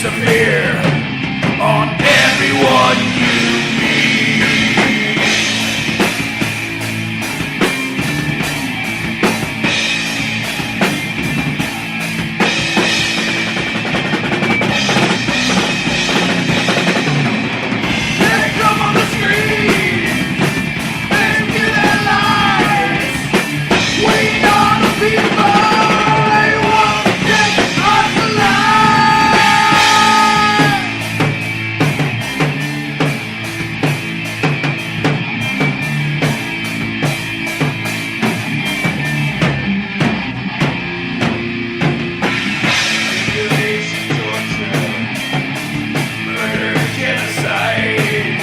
severe on everyone you meet. They come on the street and give their lives. We are the people. They won't take us alive. Mutilation, torture, murder, genocide,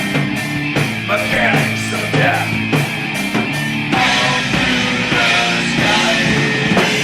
mechanics of death, all through the sky.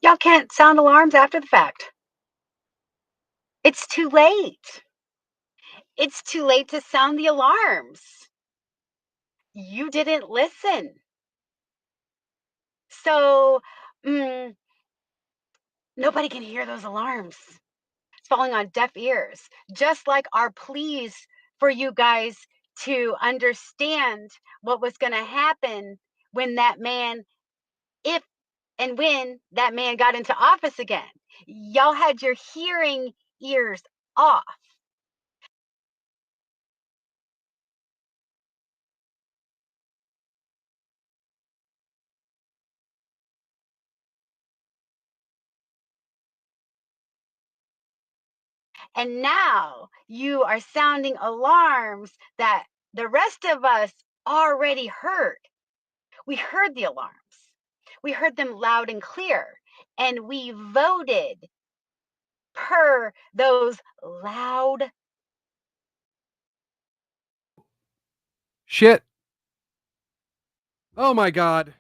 Y'all can't sound alarms after the fact. It's too late. It's too late to sound the alarms. You didn't listen. So, mm, nobody can hear those alarms. It's falling on deaf ears, just like our pleas for you guys to understand what was going to happen when that man, if and when that man got into office again. Y'all had your hearing ears off. And now you are sounding alarms that the rest of us already heard. We heard the alarms, we heard them loud and clear, and we voted per those loud. Shit. Oh my god.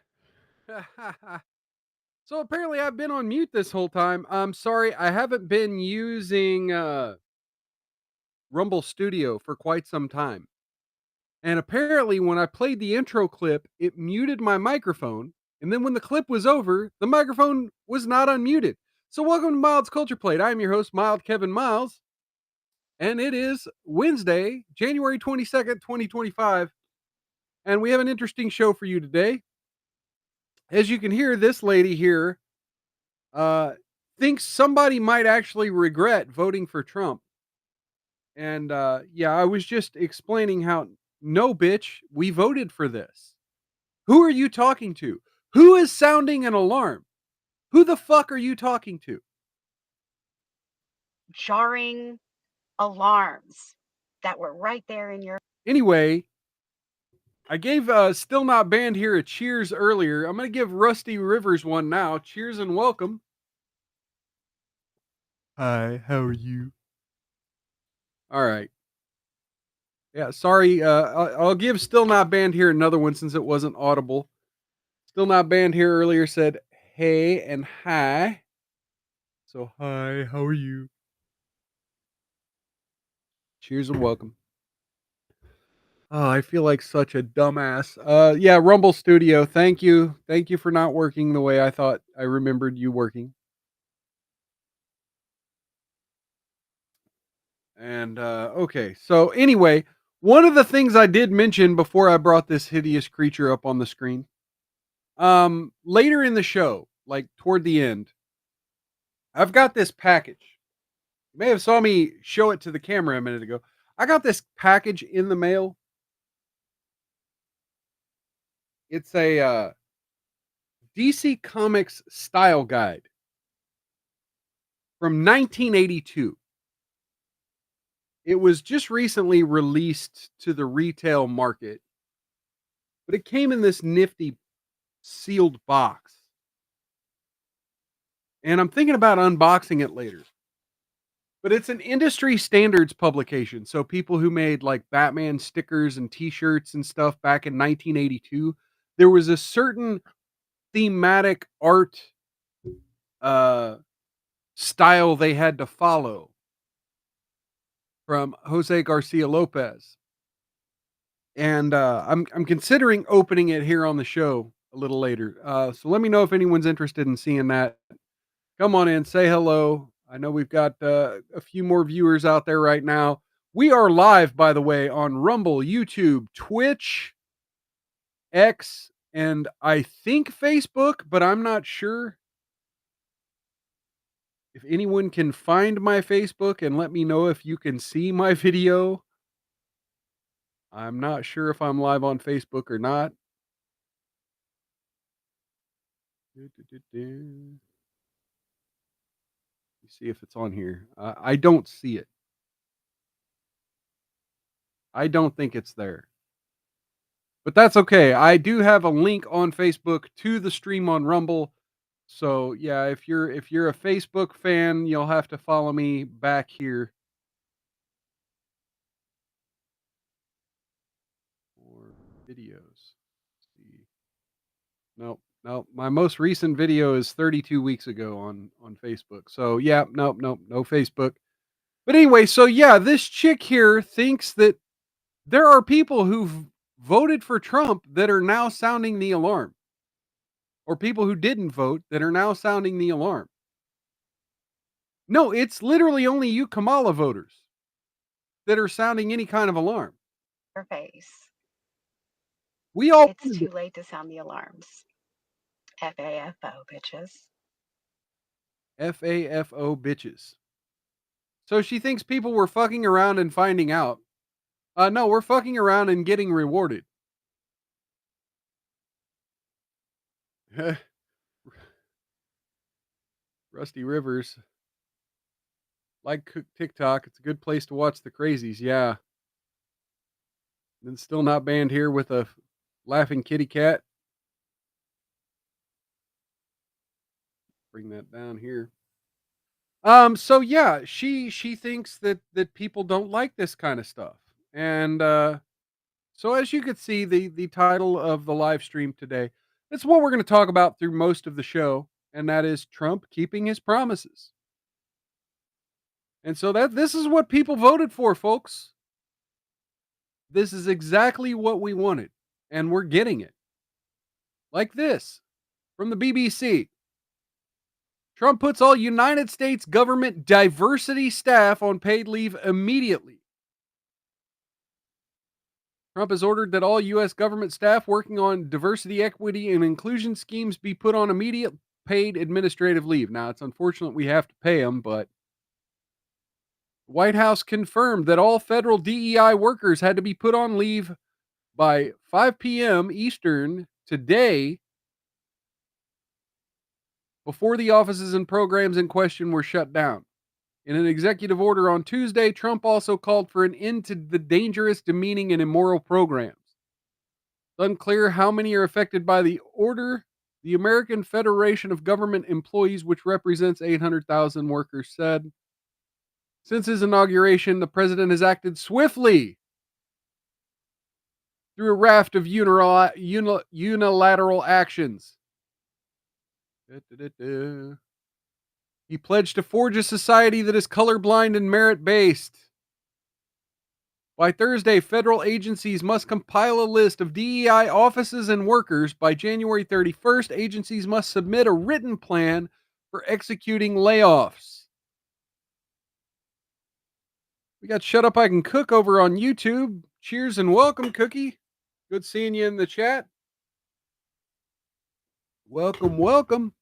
So apparently I've been on mute this whole time. I'm sorry, I haven't been using Rumble Studio for quite some time. And apparently when I played the intro clip, it muted my microphone. And then when the clip was over, the microphone was not unmuted. So welcome to Mild's Culture Plate. I'm your host, Mild Kevin Miles. And it is Wednesday, January 22nd, 2025. And we have an interesting show for you today. As you can hear, this lady here uh, thinks somebody might actually regret voting for Trump. And yeah, I was just explaining how no, bitch, we voted for this. Who are you talking to? Who is sounding an alarm? Who the fuck are you talking to? Jarring alarms that were right there in your. Anyway, I gave Still Not Banned here a cheers earlier. I'm going to give Rusty Rivers one now. Cheers and welcome. Hi, how are you? All right. Yeah, sorry. I'll give Still Not Banned here another one since it wasn't audible. Still Not Banned here earlier said hey and hi. So, hi, how are you? Cheers and welcome. Oh, I feel like such a dumbass. Yeah, Rumble Studio. Thank you. Thank you for not working the way I thought I remembered you working. And okay. So anyway, one of the things I did mention before I brought this hideous creature up on the screen, later in the show, like toward the end, I've got this package. You may have saw me show it to the camera a minute ago. I got this package in the mail. It's a DC Comics style guide from 1982. It was just recently released to the retail market, but it came in this nifty sealed box. And I'm thinking about unboxing it later. But it's an industry standards publication. So people who made like Batman stickers and t-shirts and stuff back in 1982, there was a certain thematic art uh style they had to follow from Jose Garcia Lopez. And I'm considering opening it here on the show a little later. So let me know if anyone's interested in seeing that. Come on in, say hello. I know we've got a few more viewers out there right now. We are live, by the way, on Rumble, YouTube, Twitch, X, and I think Facebook, but I'm not sure. If anyone can find my Facebook and let me know if you can see my video. I'm not sure if I'm live on Facebook or not. You see if it's on here. I don't see it. I don't think it's there. But that's okay. I do have a link on Facebook to the stream on Rumble. So yeah, if you're a Facebook fan, you'll have to follow me back here. For videos. Let's see. Nope, No, my most recent video is 32 weeks ago on Facebook. So yeah, nope, no Facebook. But anyway, so yeah, this chick here thinks that there are people who've voted for Trump that are now sounding the alarm, or people who didn't vote that are now sounding the alarm. No, it's literally only you Kamala voters that are sounding any kind of alarm. Your face. We all It's too late to sound the alarms. FAFO, bitches. FAFO bitches. So she thinks people were fucking around and finding out. No, we're fucking around and getting rewarded. Rusty Rivers. Like TikTok, it's a good place to watch the crazies. Yeah. And still not banned here with a laughing kitty cat. Bring that down here. So yeah, she thinks that people don't like this kind of stuff. And so as you could see, the title of the live stream today, that's what we're going to talk about through most of the show, and that is Trump keeping his promises. And so this is what people voted for, folks. This is exactly what we wanted, and we're getting it. Like this from the BBC. Trump puts all United States government diversity staff on paid leave immediately. Trump has ordered that all U.S. government staff working on diversity, equity, and inclusion schemes be put on immediate paid administrative leave. Now, it's unfortunate we have to pay them, but the White House confirmed that all federal DEI workers had to be put on leave by 5 p.m. Eastern today before the offices and programs in question were shut down. In an executive order on Tuesday, Trump also called for an end to the dangerous, demeaning, and immoral programs. It's unclear how many are affected by the order. The American Federation of Government Employees, which represents 800,000 workers, said, since his inauguration, the president has acted swiftly through a raft of unilateral actions. He pledged to forge a society that is colorblind and merit-based. By Thursday, federal agencies must compile a list of DEI offices and workers. By January 31st, agencies must submit a written plan for executing layoffs. We got Shut Up I Can Cook over on YouTube. Cheers and welcome, Cookie. Good seeing you in the chat. Welcome, welcome.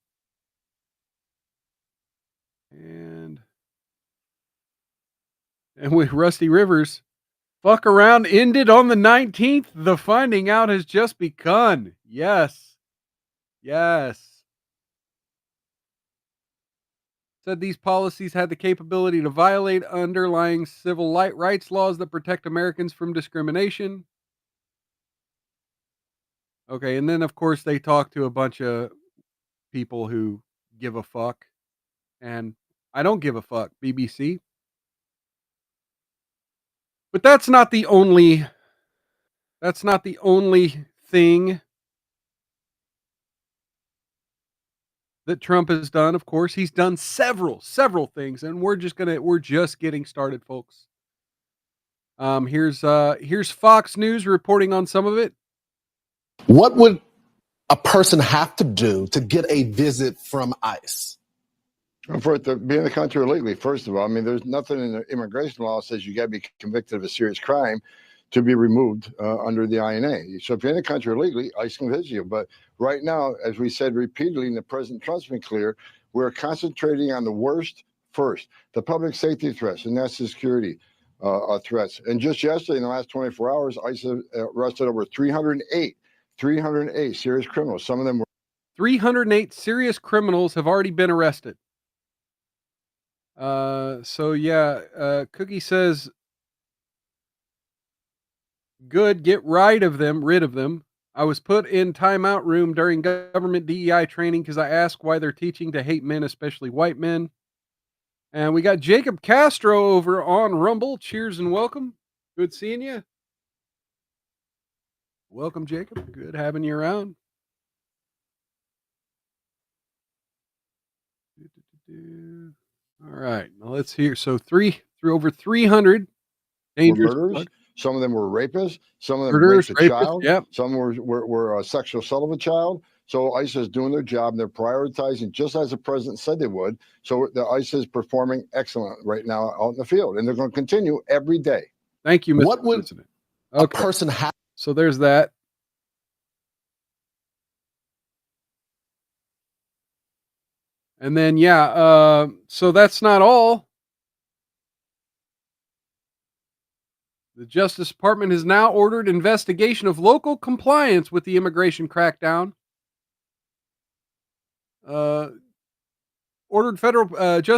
And with Rusty Rivers, fuck around ended on the 19th. The finding out has just begun. Yes. Yes. Said these policies had the capability to violate underlying civil rights laws that protect Americans from discrimination. Okay, and then of course they talk to a bunch of people who give a fuck. And I don't give a fuck, BBC. But that's not the only thing that Trump has done. Of course, he's done several things, and we're just getting started, folks. Here's Fox News reporting on some of it. What would a person have to do to get a visit from ICE? For it to be in the country illegally, first of all, I mean, there's nothing in the immigration law that says you got to be convicted of a serious crime to be removed under the INA. So if you're in the country illegally, ICE can visit you. But right now, as we said repeatedly, and the President Trump's been clear, we're concentrating on the worst first, the public safety threats and national security threats. And just yesterday, in the last 24 hours, ICE arrested over 308 serious criminals. Some of them were 308 serious criminals have already been arrested. Cookie says, good, get rid of them. I was put in timeout room during government DEI training because I asked why they're teaching to hate men, especially white men. And we got Jacob Castro over on Rumble. Cheers and welcome. Good seeing you. Welcome, Jacob. Good having you around. All right, now let's hear. So over 300 Were dangerous murderers. what? Some of them were rapists. Some of them Murderers, raped a rapists, child. yep. Some were sexual assault of a child. So ICE is doing their job. And they're prioritizing just as the president said they would. So the ICE is performing excellent right now out in the field, and they're going to continue every day. Thank you, Mr. What would President. a Okay, person have? so there's that. And then, yeah, so that's not all. The Justice Department has now ordered investigation of local compliance with the immigration crackdown. Justice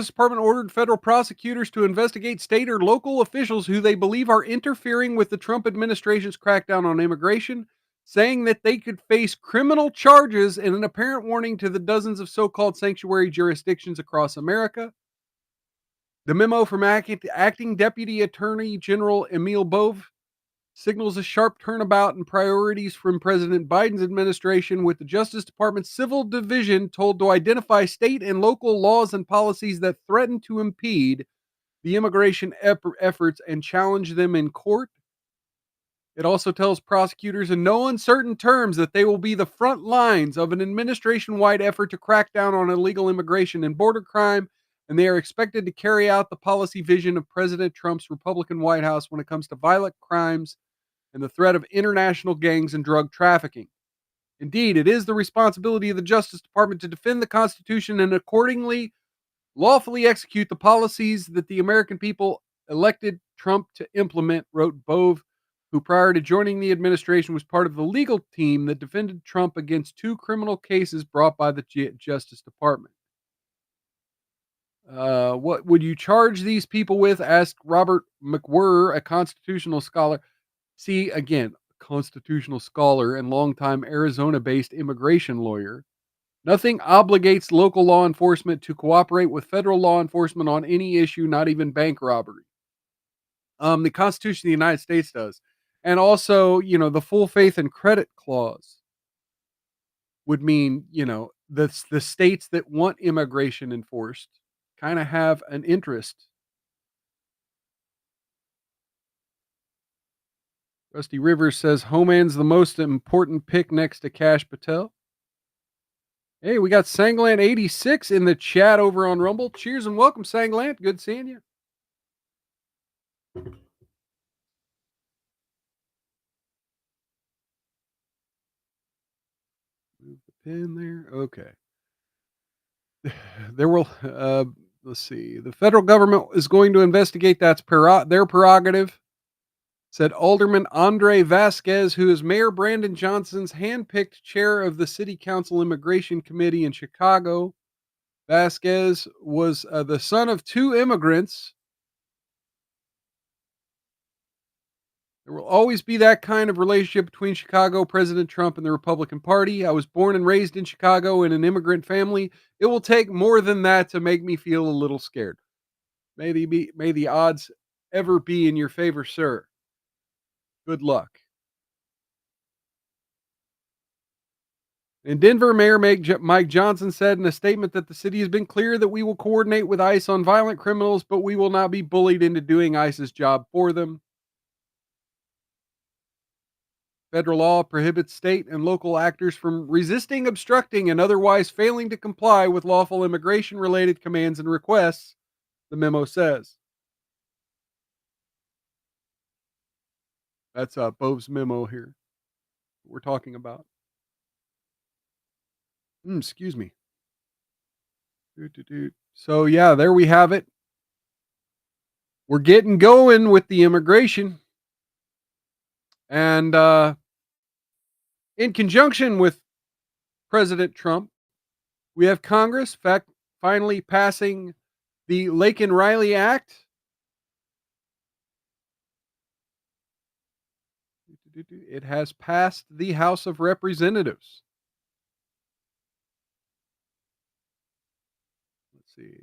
Department ordered federal prosecutors to investigate state or local officials who they believe are interfering with the Trump administration's crackdown on immigration, saying that they could face criminal charges in an apparent warning to the dozens of so-called sanctuary jurisdictions across America. The memo from Acting Deputy Attorney General Emil Bove signals a sharp turnabout in priorities from President Biden's administration, with the Justice Department's Civil Division told to identify state and local laws and policies that threaten to impede the immigration efforts and challenge them in court. It also tells prosecutors in no uncertain terms that they will be the front lines of an administration-wide effort to crack down on illegal immigration and border crime, and they are expected to carry out the policy vision of President Trump's Republican White House when it comes to violent crimes and the threat of international gangs and drug trafficking. Indeed, it is the responsibility of the Justice Department to defend the Constitution and accordingly lawfully execute the policies that the American people elected Trump to implement, wrote Bove, who prior to joining the administration was part of the legal team that defended Trump against 2 criminal cases brought by the Justice Department. What would you charge these people with? Asked Robert McWhirr, a constitutional scholar. See, again, constitutional scholar and longtime Arizona-based immigration lawyer. Nothing obligates local law enforcement to cooperate with federal law enforcement on any issue, not even bank robbery. The Constitution of the United States does. And also, the full faith and credit clause would mean, the states that want immigration enforced kind of have an interest. Rusty Rivers says Homan's the most important pick next to Kash Patel. Hey, we got Sanglant86 in the chat over on Rumble. Cheers and welcome, Sanglant. Good seeing you. Move the pin there. Okay. There will, let's see. The federal government is going to investigate. That's their prerogative, said Alderman Andre Vasquez, who is Mayor Brandon Johnson's handpicked chair of the City Council Immigration Committee in Chicago. Vasquez was the son of 2 immigrants. There will always be that kind of relationship between Chicago, President Trump, and the Republican Party. I was born and raised in Chicago in an immigrant family. It will take more than that to make me feel a little scared. May the odds ever be in your favor, sir. Good luck. In Denver, Mayor Mike Johnson said in a statement that the city has been clear that we will coordinate with ICE on violent criminals, but we will not be bullied into doing ICE's job for them. Federal law prohibits state and local actors from resisting, obstructing, and otherwise failing to comply with lawful immigration-related commands and requests, the memo says. That's Bove's memo here we're talking about. Excuse me. So, yeah, there we have it. We're getting going with the immigration. And in conjunction with President Trump, we have Congress finally passing the Laken Riley Act. It has passed the House of Representatives. Let's see.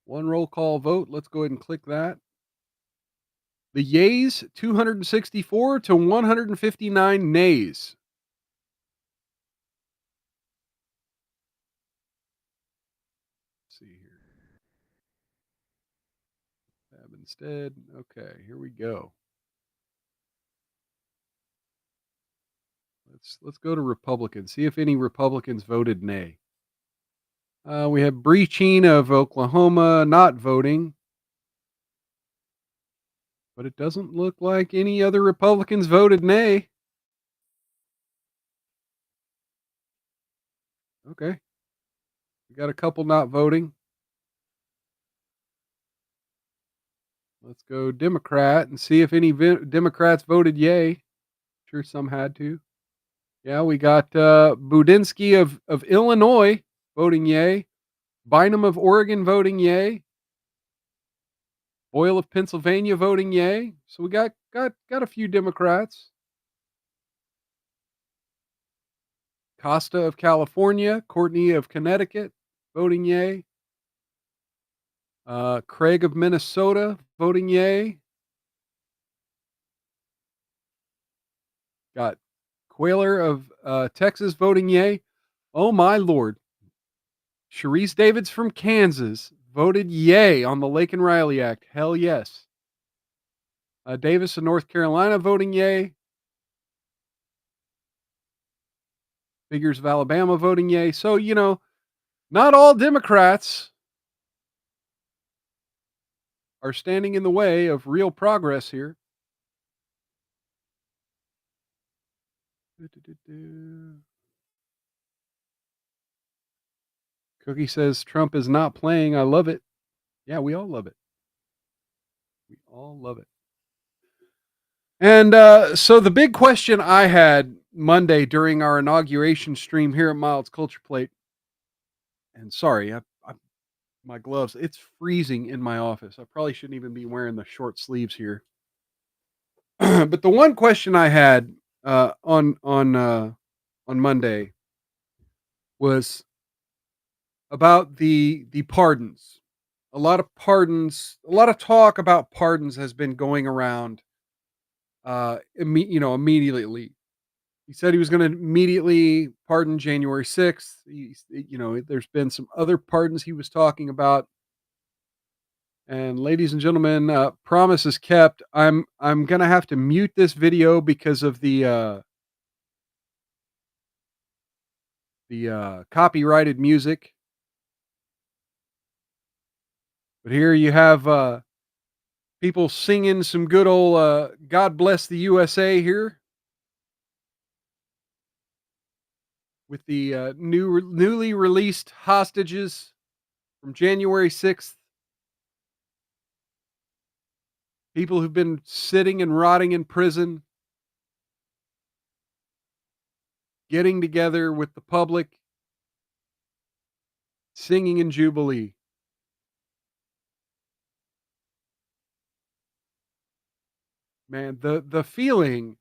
One roll call vote. Let's go ahead and click that. The yeas, 264 to 159 nays. Let's see here. Tab instead. Okay, here we go. Let's go to Republicans. See if any Republicans voted nay. We have Breaching of Oklahoma not voting, but it doesn't look like any other Republicans voted nay. Okay, we got a couple not voting. Let's go Democrat and see if any Democrats voted yay. Sure, some had to. Yeah, we got Budinsky of Illinois voting yay. Bynum of Oregon voting yay. Boyle of Pennsylvania voting yay. So we got a few Democrats. Costa of California, Courtney of Connecticut voting yay. Craig of Minnesota voting yay. Got Quayler of Texas voting yay. Oh my lord. Sharice Davids from Kansas voted yay on the Lake and Riley Act. Hell yes. Davis of North Carolina voting yay. Figures of Alabama voting yay. So, not all Democrats are standing in the way of real progress here. Cookie says Trump is not playing. I love it. Yeah, we all love it. We all love it. And so the big question I had Monday during our inauguration stream here at Miles Culture Plate, and sorry, my gloves, it's freezing in my office. I probably shouldn't even be wearing the short sleeves here. But the one question I had on Monday was about the pardons. A lot of talk about pardons has been going around. Immediately. He said he was going to immediately pardon January 6th. There's been some other pardons he was talking about. And ladies and gentlemen, promise is kept. I'm going to have to mute this video because of the copyrighted music. But here you have people singing some good old God Bless the USA here. With the newly released hostages from January 6th. People who've been sitting and rotting in prison, getting together with the public, singing in Jubilee. Man, the feeling,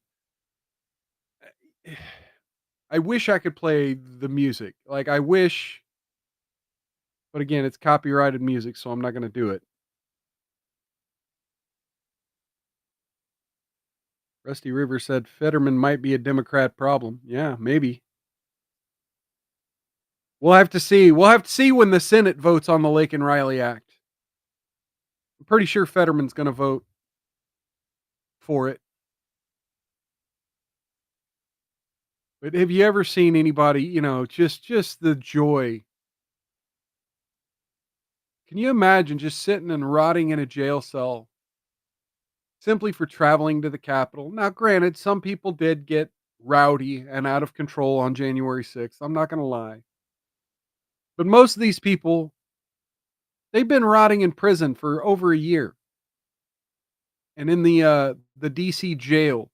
I wish I could play the music. Like, I wish, but again, it's copyrighted music, so I'm not going to do it. Rusty River said Fetterman might be a Democrat problem. Yeah, maybe. We'll have to see. We'll have to see when the Senate votes on the Lake and Riley Act. I'm pretty sure Fetterman's going to vote for it. But have you ever seen anybody, just the joy? Can you imagine just sitting and rotting in a jail cell simply for traveling to the Capitol? Now, granted, some people did get rowdy and out of control on January 6th. I'm not going to lie. But most of these people, they've been rotting in prison for over a year. And in the DC jail.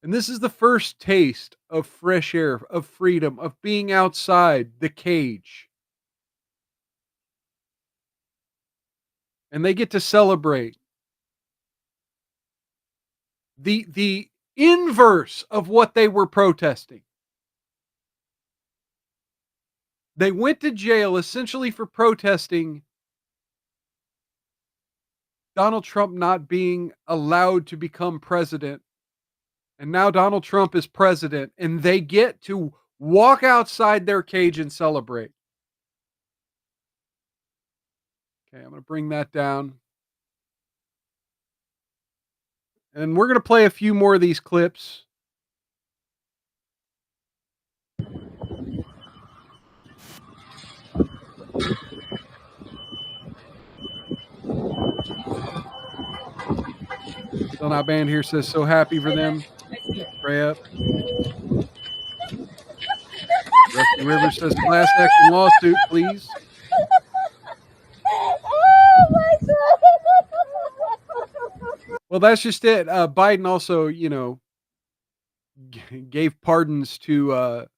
And this is the first taste of fresh air, of freedom, of being outside the cage. And they get to celebrate the inverse of what they were protesting. They went to jail essentially for protesting Donald Trump not being allowed to become president. And now Donald Trump is president, and they get to walk outside their cage and celebrate. Okay, I'm going to bring that down. And we're going to play a few more of these clips. Still Not Banned here says, so happy for them. Pray up. Rusty Rivers says, class action lawsuit, please. Well, that's just it. Biden also, gave pardons to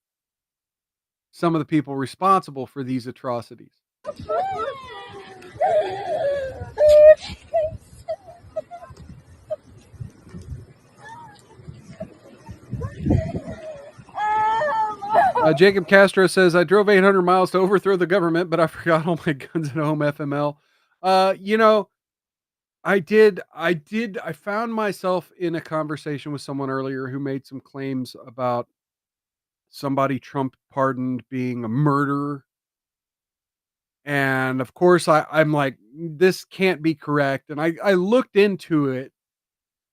some of the people responsible for these atrocities. Jacob Castro says, I drove 800 miles to overthrow the government, but I forgot all my guns at home, FML. I found myself in a conversation with someone earlier who made some claims about somebody Trump pardoned being a murderer. And of course, I'm like, this can't be correct. And I looked into it,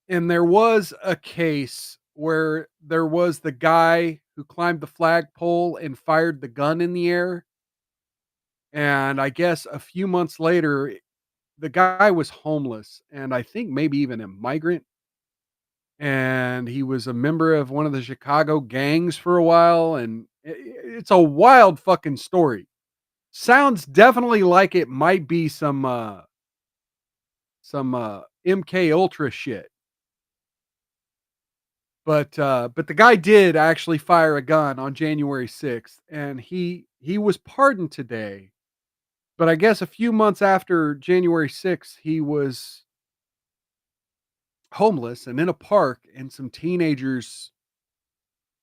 and there was a case where there was the guy who climbed the flagpole and fired the gun in the air. And I guess a few months later, the guy was homeless and I think maybe even a migrant. And he was a member of one of the Chicago gangs for a while. And it's a wild fucking story. Sounds definitely like it might be some MK Ultra shit. But the guy did actually fire a gun on January 6th, and he was pardoned today. But I guess a few months after January 6th, he was homeless and in a park, and some teenagers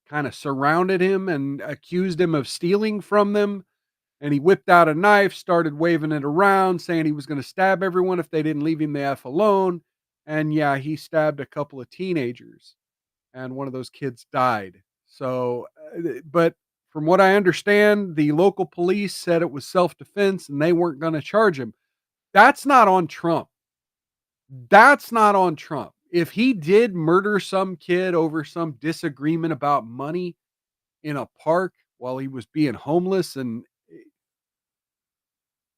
kind of surrounded him and accused him of stealing from them. And he whipped out a knife, started waving it around, saying he was going to stab everyone if they didn't leave him the F alone. And yeah, he stabbed a couple of teenagers, and one of those kids died. So, but from what I understand, the local police said it was self-defense and they weren't going to charge him. That's not on Trump. That's not on Trump. If he did murder some kid over some disagreement about money in a park while he was being homeless, and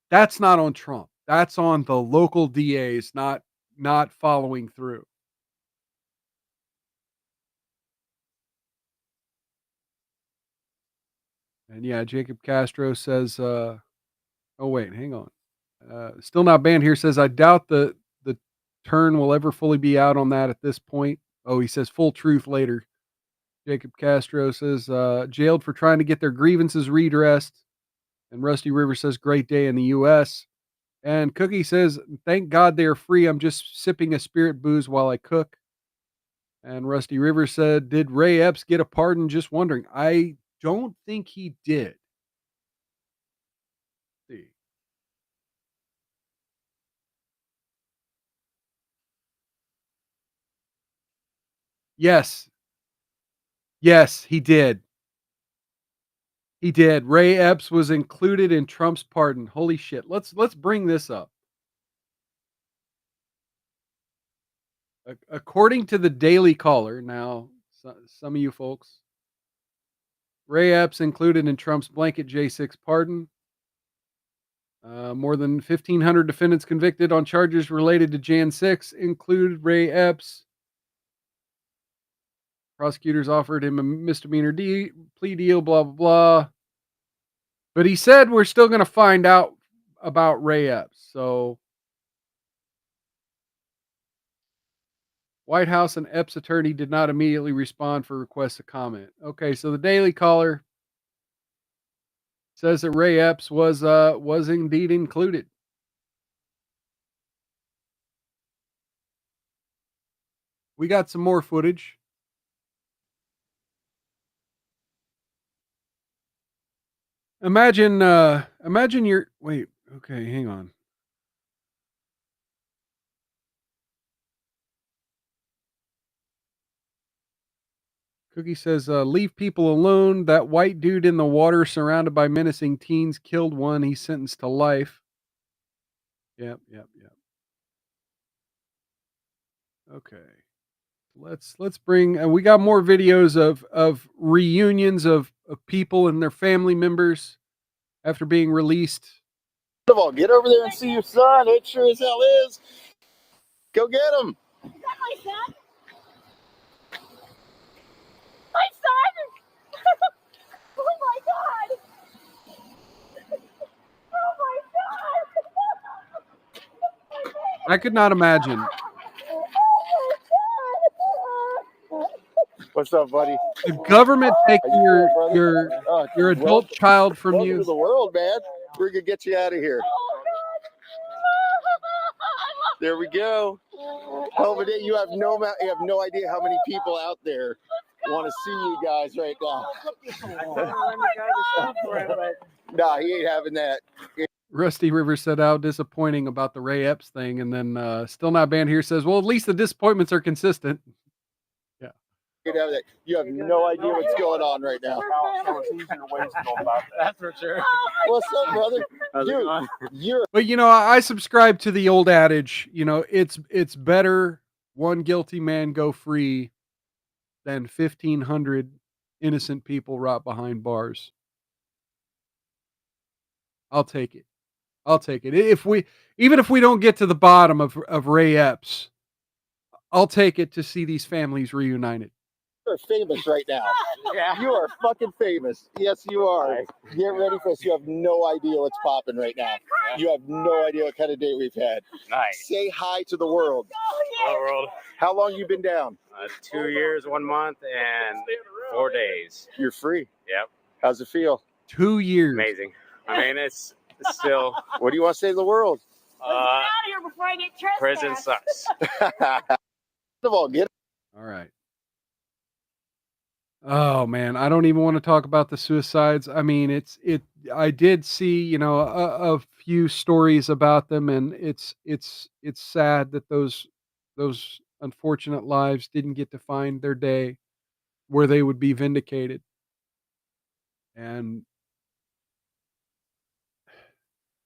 that's not on Trump. That's on the local DAs not following through. And yeah, Jacob Castro says, oh wait, hang on. Still Not Banned here says, I doubt the turn will ever fully be out on that at this point. Oh, he says full truth later. Jacob Castro says, jailed for trying to get their grievances redressed. And Rusty River says, great day in the U.S. And Cookie says, thank God they are free. I'm just sipping a spirit booze while I cook. And Rusty River said, did Ray Epps get a pardon? Just wondering. I don't think he did. Let's see. Yes. Yes, he did. He did. Ray Epps was included in Trump's pardon. Holy shit. Let's bring this up. According to the Daily Caller, now some of you folks, Ray Epps included in Trump's blanket J6 pardon. More than 1,500 defendants convicted on charges related to Jan 6 include Ray Epps. Prosecutors offered him a misdemeanor plea deal, blah, blah, blah. But he said we're still going to find out about Ray Epps. So White House and Epps' attorney did not immediately respond for requests to comment. Okay, so the Daily Caller says that Ray Epps was indeed included. We got some more footage. Imagine you're wait, okay, hang on. Cookie says, leave people alone. That white dude in the water surrounded by menacing teens killed one. He's sentenced to life. Yep. Okay. Let's bring. We got more videos of reunions of people and their family members after being released. First of all, get over there and see your son. It sure as hell is. Go get him. Is that my son? My son? Oh my god! Oh my god! I could not imagine. What's up, buddy? The government taking your adult Welcome- child from Welcome you. to the world, man. We're gonna get you out of here. There we go. Hell of a day. You have no idea how many people out there want to see you guys right now. Nah, he ain't having that. Rusty River said how disappointing about the Ray Epps thing, and then Still Not Banned here says, well, at least the disappointments are consistent. You have no idea what's going on right now. That's for sure. What's up, brother? Dude, you're But I subscribe to the old adage, it's better one guilty man go free than 1,500 innocent people rot behind bars. I'll take it. Even if we don't get to the bottom of Ray Epps, I'll take it to see these families reunited. famous right now. Yeah. You are fucking famous. Yes, you are. Get ready for this. You have no idea what's popping right now. You have no idea what kind of day we've had. Nice. Say hi to the world. Hello, world. How long you been down? 2 years, 1 month, and 4 days. You're free. Yep. How's it feel? 2 years. Amazing. I mean, it's still. What do you want to say to the world? Let's get out of here before I get Prison trespassed. sucks. First of all, get All right. Oh man, I don't even want to talk about the suicides. I mean, I did see, a few stories about them, and it's sad that those unfortunate lives didn't get to find their day where they would be vindicated. And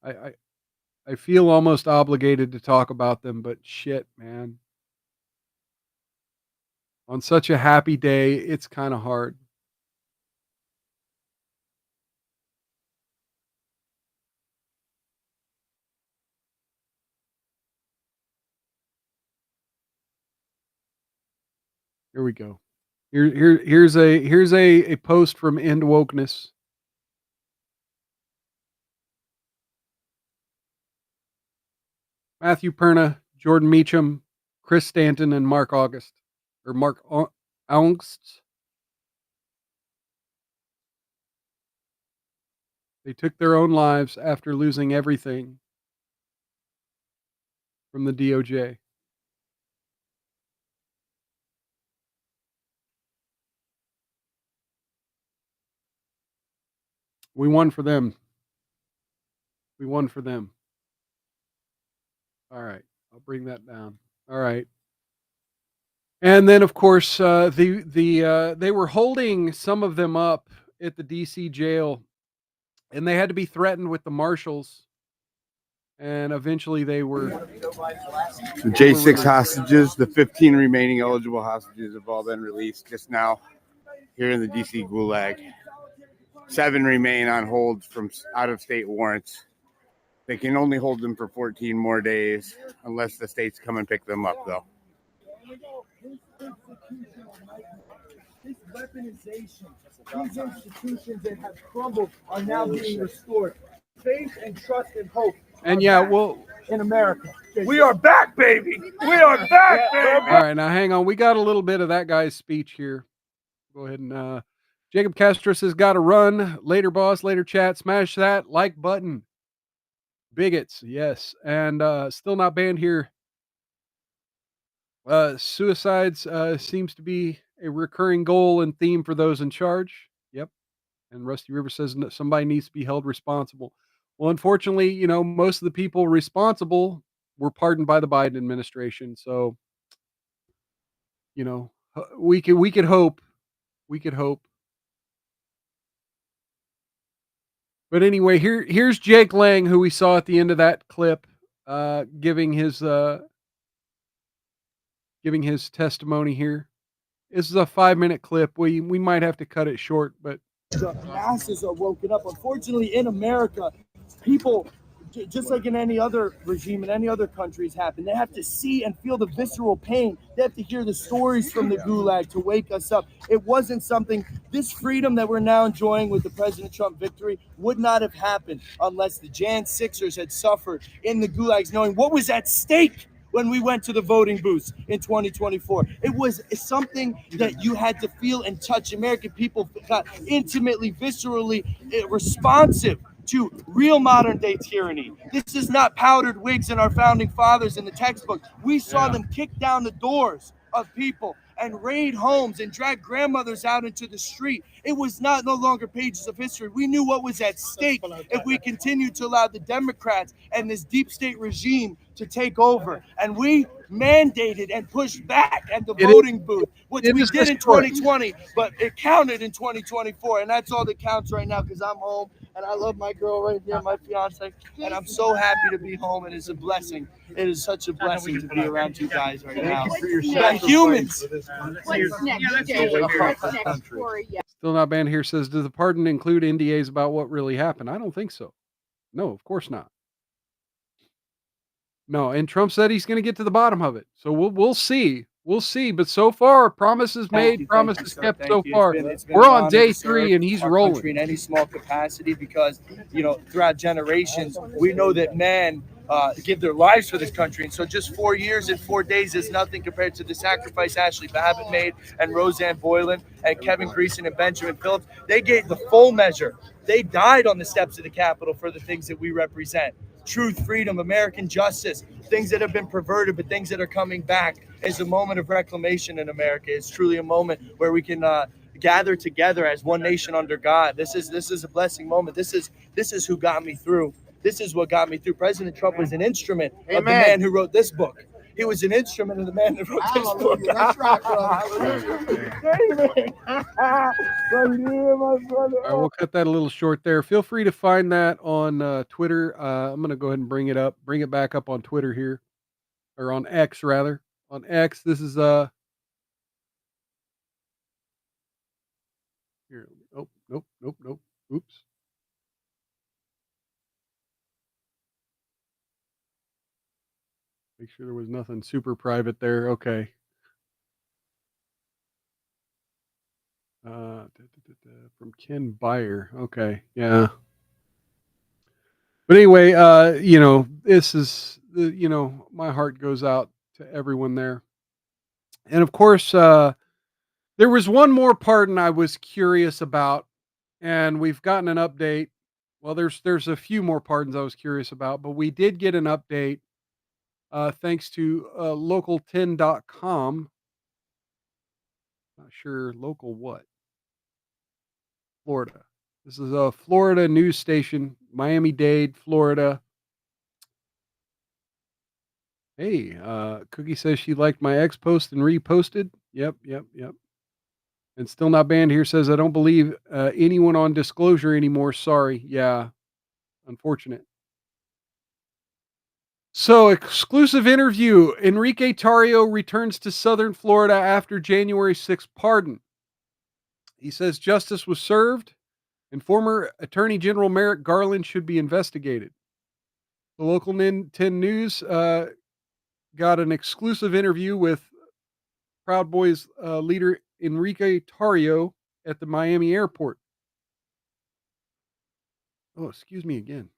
I feel almost obligated to talk about them, but shit, man. On such a happy day, it's kind of hard. Here we go. Here's a post from End Wokeness. Matthew Perna, Jordan Meacham, Chris Stanton, and Mark August. Or Mark August. They took their own lives after losing everything from the DOJ. We won for them. We won for them. All right. I'll bring that down. All right. And then, of course, they were holding some of them up at the DC jail, and they had to be threatened with the marshals. And eventually, they were. The J6 hostages, the 15 remaining eligible hostages, have all been released just now here in the DC Gulag. 7 remain on hold from out-of-state warrants. They can only hold them for 14 more days unless the states come and pick them up, though. This weaponization, these institutions that have crumbled are now being restored. Faith and trust and hope. And yeah, well, in America. We are back, baby. We are back, baby. All right, now hang on. We got a little bit of that guy's speech here. Go ahead and Jacob Castro says, "Got to run. Later, boss. Later, chat. Smash that like button." Bigots, yes, and Still Not Banned here. Suicides seems to be a recurring goal and theme for those in charge. Yep. And Rusty River says somebody needs to be held responsible. Well, unfortunately, most of the people responsible were pardoned by the Biden administration. So, we could hope. We could hope. But anyway, here's Jake Lang, who we saw at the end of that clip. giving his testimony here. This is a 5-minute clip. We might have to cut it short, but the masses are woken up. Unfortunately, in America, people, just like in any other regime in any other countries happen, they have to see and feel the visceral pain. They have to hear the stories from the gulag to wake us up. It wasn't something, this freedom that we're now enjoying with the President Trump victory would not have happened unless the Jan 6ers had suffered in the gulags, knowing what was at stake when we went to the voting booths in 2024. It was something that you had to feel and touch. American people got intimately, viscerally responsive to real modern day tyranny. This is not powdered wigs and our founding fathers in the textbook. We saw them kick down the doors of people and raid homes and drag grandmothers out into the street. It was no longer pages of history. We knew what was at stake if we continued to allow the Democrats and this deep state regime to take over. And we mandated and pushed back at the voting booth, which we did in 2020, but it counted in 2024. And that's all that counts right now, because I'm home and I love my girl right here, my fiance, and I'm so happy to be home. And it's a blessing. It is such a blessing to be around you guys right now. Humans. What's next, Jay? What's next for you? Still Not Banned here says, does the pardon include NDAs about what really happened? I don't think so. No, of course not. No, and Trump said he's going to get to the bottom of it. So we'll see. We'll see. But so far, promises made, promises kept so far. We're on day 3 and he's rolling. In any small capacity, because, throughout generations, we know that men give their lives for this country. And so just 4 years and 4 days is nothing compared to the sacrifice Ashley Babbitt made, and Roseanne Boylan and Kevin Greason and Benjamin Phillips. They gave the full measure. They died on the steps of the Capitol for the things that we represent. Truth, freedom, American justice, things that have been perverted, but things that are coming back. Is a moment of reclamation in America. It's truly a moment where we can gather together as one nation under God. This is a blessing moment. This is who got me through. This is what got me through. President Trump was an instrument of the man who wrote this book. He was an instrument of the man who wrote this book. That's right, brother. All right, we'll cut that a little short there. Feel free to find that on Twitter. I'm going to go ahead and bring it back up on Twitter here, or on X rather. On X, this is here. Oh, nope. Oops. Make sure there was nothing super private there. Okay. From Ken Byer. Okay. Yeah. But anyway, this is, my heart goes out to everyone there. And of course, there was one more pardon I was curious about, and we've gotten an update. Well, there's a few more pardons I was curious about, but we did get an update thanks to local10.com. Not sure local what. Florida. This is a Florida news station, Miami-Dade, Florida. Hey, Cookie says she liked my X post and reposted. Yep. And Still Not Banned here says, I don't believe anyone on Disclosure anymore. Sorry. Yeah. Unfortunate. So, exclusive interview. Enrique Tarrio returns to Southern Florida after January 6th pardon. He says justice was served and former Attorney General Merrick Garland should be investigated. The local 10 News got an exclusive interview with Proud Boys leader Enrique Tarrio at the Miami airport. Oh, excuse me again.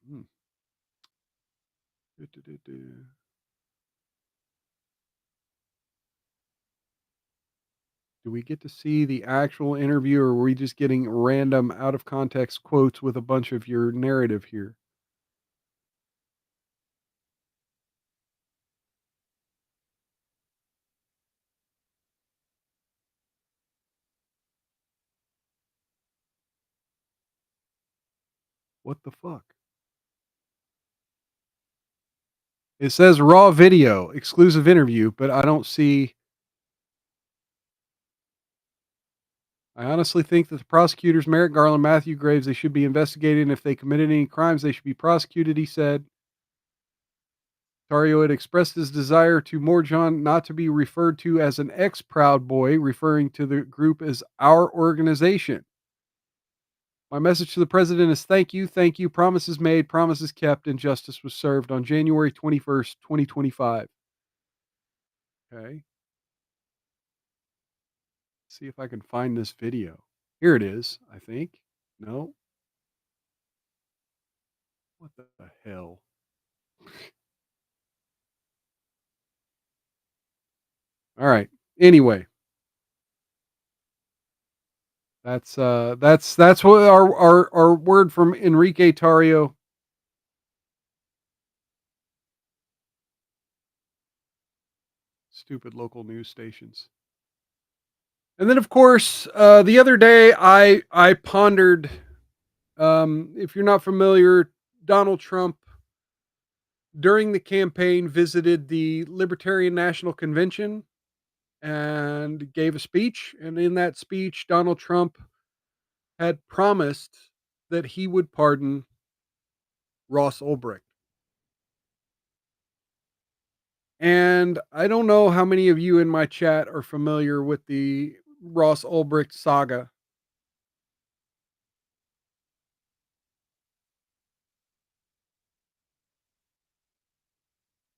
Do we get to see the actual interview, or are we just getting random out of context quotes with a bunch of your narrative here? What the fuck? It says raw video, exclusive interview, but I don't see. I honestly think that the prosecutors, Merrick Garland, Matthew Graves, they should be investigated. And if they committed any crimes, they should be prosecuted, he said. Tario had expressed his desire to more John not to be referred to as an ex-Proud Boy, referring to the group as our organization. My message to the president is thank you, promises made, promises kept, and justice was served on January 21st, 2025. Okay. See if I can find this video. Here it is, I think. No. What the hell? All right. Anyway. That's what our word from Enrique Tario. Stupid local news stations. And then, of course, the other day I pondered. If you're not familiar, Donald Trump during the campaign visited the Libertarian National Convention and gave a speech. And in that speech, Donald Trump had promised that he would pardon Ross Ulbricht. And I don't know how many of you in my chat are familiar with the Ross Ulbricht saga.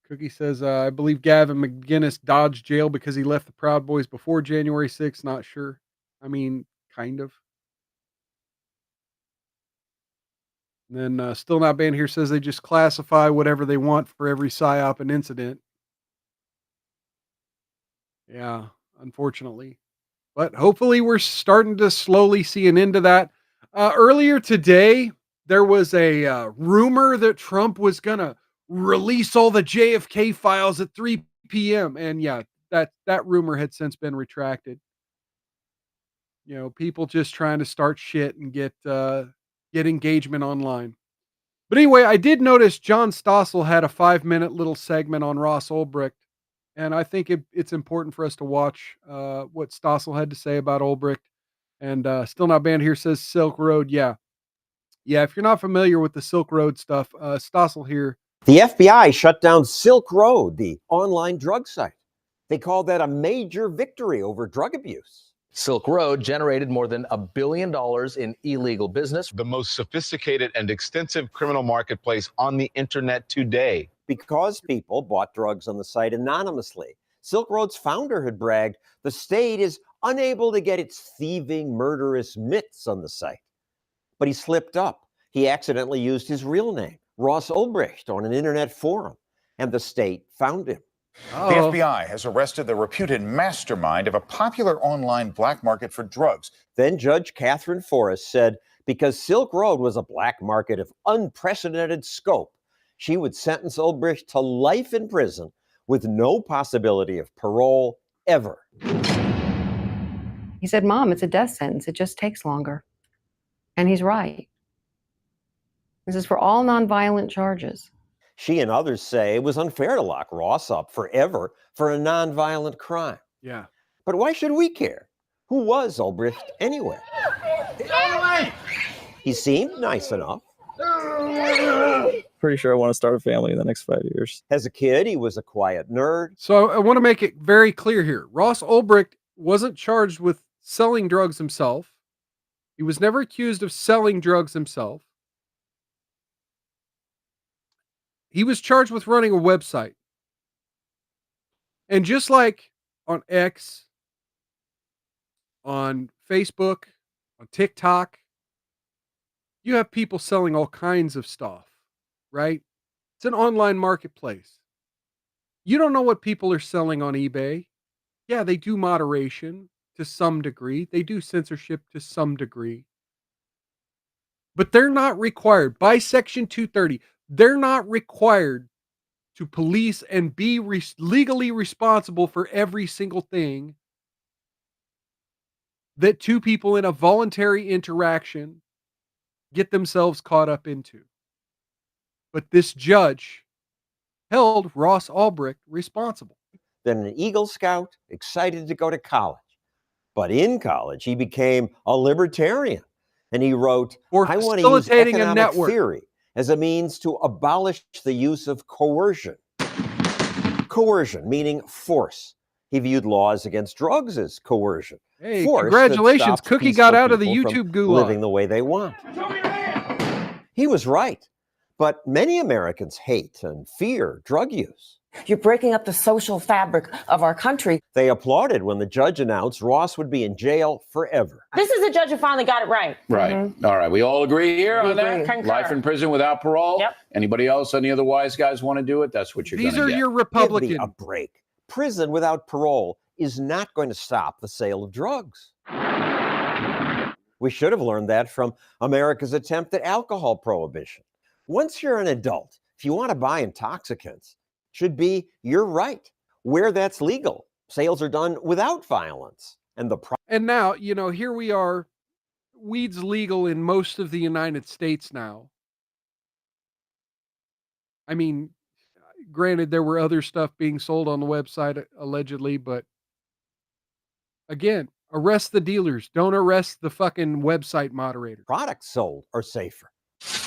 Cookie says, I believe Gavin McGinnis dodged jail because he left the Proud Boys before January 6th. Not sure. I mean, kind of. And then Still Not Banned here says they just classify whatever they want for every PSYOP and incident. Yeah, unfortunately. But hopefully we're starting to slowly see an end to that. Earlier today, there was a rumor that Trump was going to release all the JFK files at 3 p.m. And yeah, that rumor had since been retracted. You know, people just trying to start shit and get engagement online. But anyway, I did notice John Stossel had a 5-minute little segment on Ross Ulbricht. And I think it's important for us to watch what Stossel had to say about Ulbricht. And Still Not Banned here says Silk Road. Yeah. If you're not familiar with the Silk Road stuff, Stossel here. The FBI shut down Silk Road, the online drug site. They called that a major victory over drug abuse. Silk Road generated more than $1 billion in illegal business. The most sophisticated and extensive criminal marketplace on the internet today. Because people bought drugs on the site anonymously. Silk Road's founder had bragged the state is unable to get its thieving, murderous mitts on the site. But he slipped up. He accidentally used his real name, Ross Ulbricht, on an internet forum, and the state found him. The FBI has arrested the reputed mastermind of a popular online black market for drugs. Then Judge Catherine Forrest said because Silk Road was a black market of unprecedented scope, she would sentence Ulbricht to life in prison with no possibility of parole ever. He said, Mom, it's a death sentence. It just takes longer. And he's right. This is for all nonviolent charges. She and others say it was unfair to lock Ross up forever for a nonviolent crime. Yeah. But why should we care? Who was Ulbricht anyway? He seemed nice enough. Pretty sure I want to start a family in the next 5 years. As a kid, he was a quiet nerd. So I want to make it very clear here. Ross Ulbricht wasn't charged with selling drugs himself. He was never accused of selling drugs himself. He was charged with running a website. And just like on X, on Facebook, on TikTok, you have people selling all kinds of stuff, right? It's an online marketplace. You don't know what people are selling on eBay. Yeah, they do moderation to some degree. They do censorship to some degree. But they're not required by Section 230. They're not required to police and be legally responsible for every single thing that two people in a voluntary interaction get themselves caught up into. But this judge held Ross Ulbricht responsible. Then an Eagle Scout, excited to go to college. But in college, he became a libertarian. And he wrote, I want to use economic theory as a means to abolish the use of coercion. Coercion, meaning force. He viewed laws against drugs as coercion. Hey, Force congratulations. that stops Cookie got peaceful out of the people from YouTube gulag. living the way they want. He was right. But many Americans hate and fear drug use. You're breaking up the social fabric of our country. They applauded when the judge announced Ross would be in jail forever. This is the judge who finally got it right. Right. All right. We all agree here We on agree. that? Concur. Life in prison without parole? Yep. Anybody else, any other wise guys want to do it? That's what you're going These to are get. your Give Republican. me a break. Prison without parole is not going to stop the sale of drugs. We should have learned that from America's attempt at alcohol prohibition. Once you're an adult, if you want to buy intoxicants, should be your right. Where that's legal, sales are done without violence. And now, you know, here we are. Weed's legal in most of the United States now. I mean, granted, there were other stuff being sold on the website allegedly, but again, arrest the dealers. Don't arrest the fucking website moderator. Products sold are safer.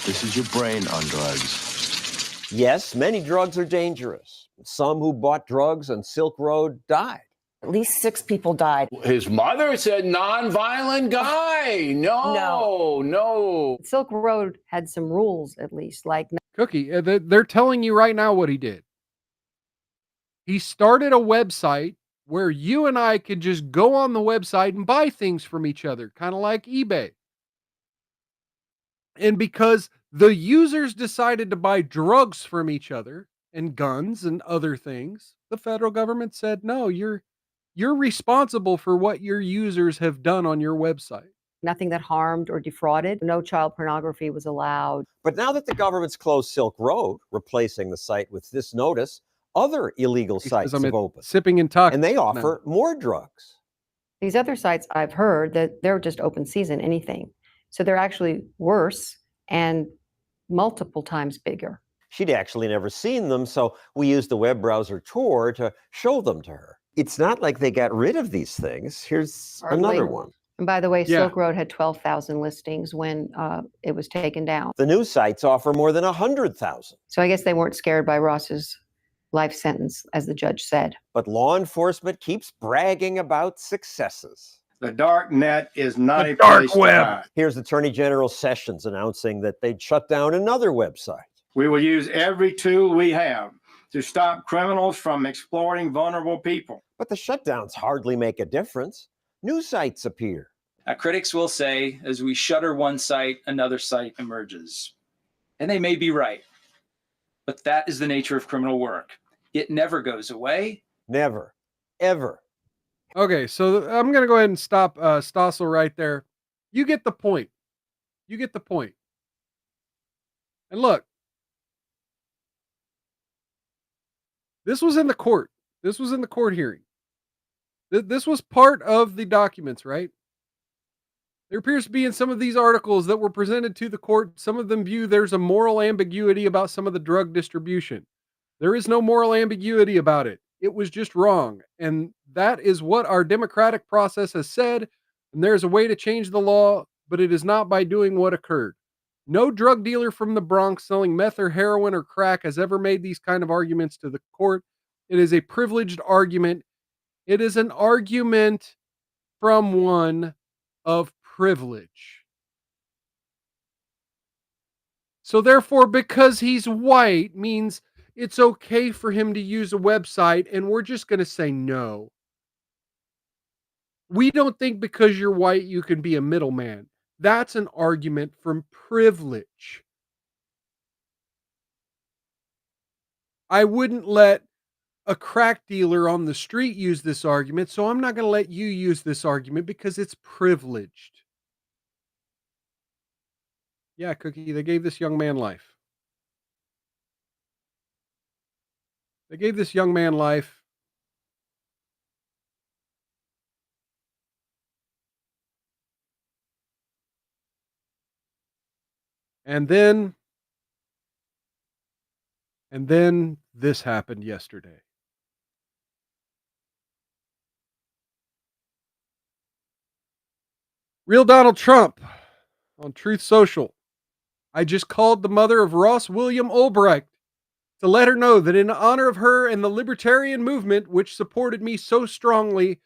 This is your brain on drugs. Yes, many drugs are dangerous. Some who bought drugs on Silk Road died. At least 6 people died. His mother said non-violent guy. No. Silk Road had some rules, at least, like Cookie, they're telling you right now what he did. He started a website where you and I could just go on the website and buy things from each other, kind of like eBay. And because the users decided to buy drugs from each other and guns and other things, the federal government said, no, you're responsible for what your users have done on your website. nothing that harmed or defrauded. No child pornography was allowed. But now that the government's closed Silk Road, replacing the site with this notice, other illegal sites have opened. Sipping and talking. And they offer more drugs. These other sites, I've heard that they're just open season, anything. So they're actually worse and multiple times bigger. She'd actually never seen them, so we used the web browser tour to show them to her. It's not like they got rid of these things. Here's another one. And by the way, Silk Road had 12,000 listings when it was taken down. The new sites offer more than 100,000. So I guess they weren't scared by Ross's life sentence, as the judge said. But law enforcement keeps bragging about successes. The dark net is not The a dark place to web. hide. Here's Attorney General Sessions announcing that they'd shut down another website. We will use every tool we have to stop criminals from exploiting vulnerable people. But the shutdowns hardly make a difference. New sites appear. Critics will say, as we shutter one site, another site emerges. And they may be right. But that is the nature of criminal work. It never goes away. Never. Ever. Okay, so I'm going to go ahead and stop Stossel right there. You get the point. You get the point. And look, this was in the court. This was in the court hearing. This was part of the documents, right? There appears to be in some of these articles that were presented to the court, some of them view there's a moral ambiguity about some of the drug distribution. There is no moral ambiguity about it. It was just wrong. And that is what our democratic process has said. And there's a way to change the law, but it is not by doing what occurred. No drug dealer from the Bronx selling meth or heroin or crack has ever made these kind of arguments to the court. It is a privileged argument. It is an argument from one of privilege. So therefore, because he's white means it's okay for him to use a website, and we're just going to say no. We don't think because you're white you can be a middleman. That's an argument from privilege. I wouldn't let a crack dealer on the street use this argument, so I'm not going to let you use this argument because it's privileged. Yeah, Cookie, they gave this young man life. They gave this young man life. And then this happened yesterday. Real Donald Trump on Truth Social. I just called the mother of Ross William Ulbricht. to let her know that in honor of her and the libertarian movement, which supported me so strongly,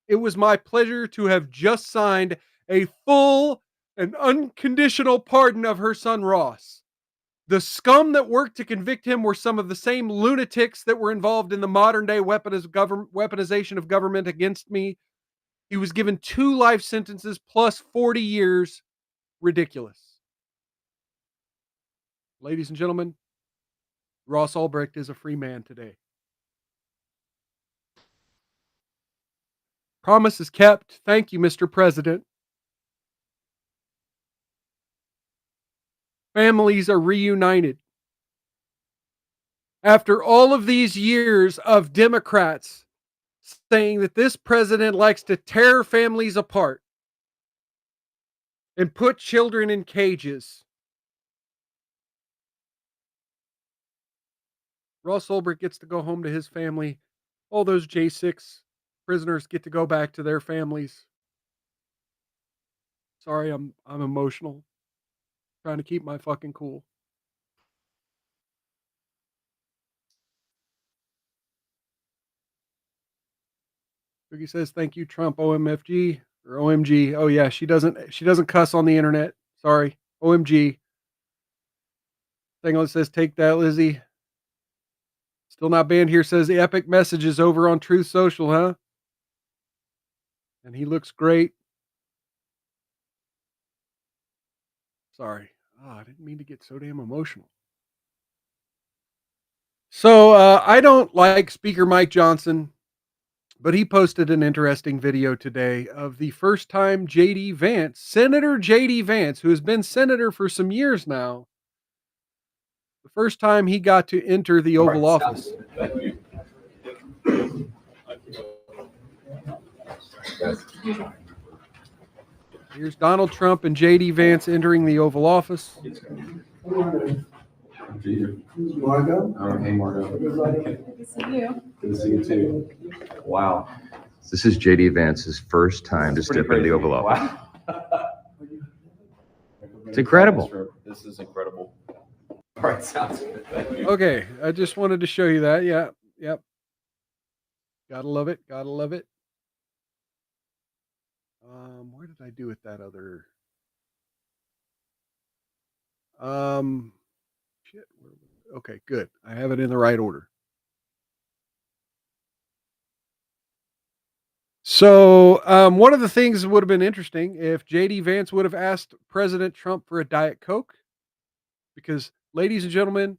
it was my pleasure to have just signed a full and unconditional pardon of her son Ross. The scum that worked to convict him were some of the same lunatics that were involved in the modern day weaponization of government against me. He was given 2 life sentences plus 40 years. Ridiculous. Ladies and gentlemen, Ross Ulbricht is a free man today. Promise is kept. Thank you, Mr. President. Families are reunited. After all of these years of Democrats saying that this president likes to tear families apart and put children in cages, Ross Ulbricht gets to go home to his family. All those J6 prisoners get to go back to their families. Sorry, I'm emotional. Trying to keep my fucking cool. Cookie says, "Thank you, Trump, OMFG or OMG." Oh yeah, she doesn't cuss on the internet. Sorry, OMG. Thing says, "Take that, Lizzie." Still not banned here. Says the epic message is over on Truth Social, huh? And he looks great. Sorry, I didn't mean to get so damn emotional. So I don't like Speaker Mike Johnson, but he posted an interesting video today of the first time J.D. Vance, Senator J.D. Vance, who has been senator for some years now, the first time he got to enter the Oval Office. Here's Donald Trump and J.D. Vance entering the Oval Office. Margo? Oh, hey, Margo. Good to see you. Good to see you too. Wow. This is J.D. Vance's first time to step into the Oval Office. Wow. It's incredible. This is incredible. All right, sounds good. Thank you. Okay, I just wanted to show you that. Yeah, yep. Gotta love it. Gotta love it. Where did I do with that other? Shit. Okay, good. I have it in the right order. So, one of the things that would have been interesting if J.D. Vance would have asked President Trump for a Diet Coke, because, ladies and gentlemen,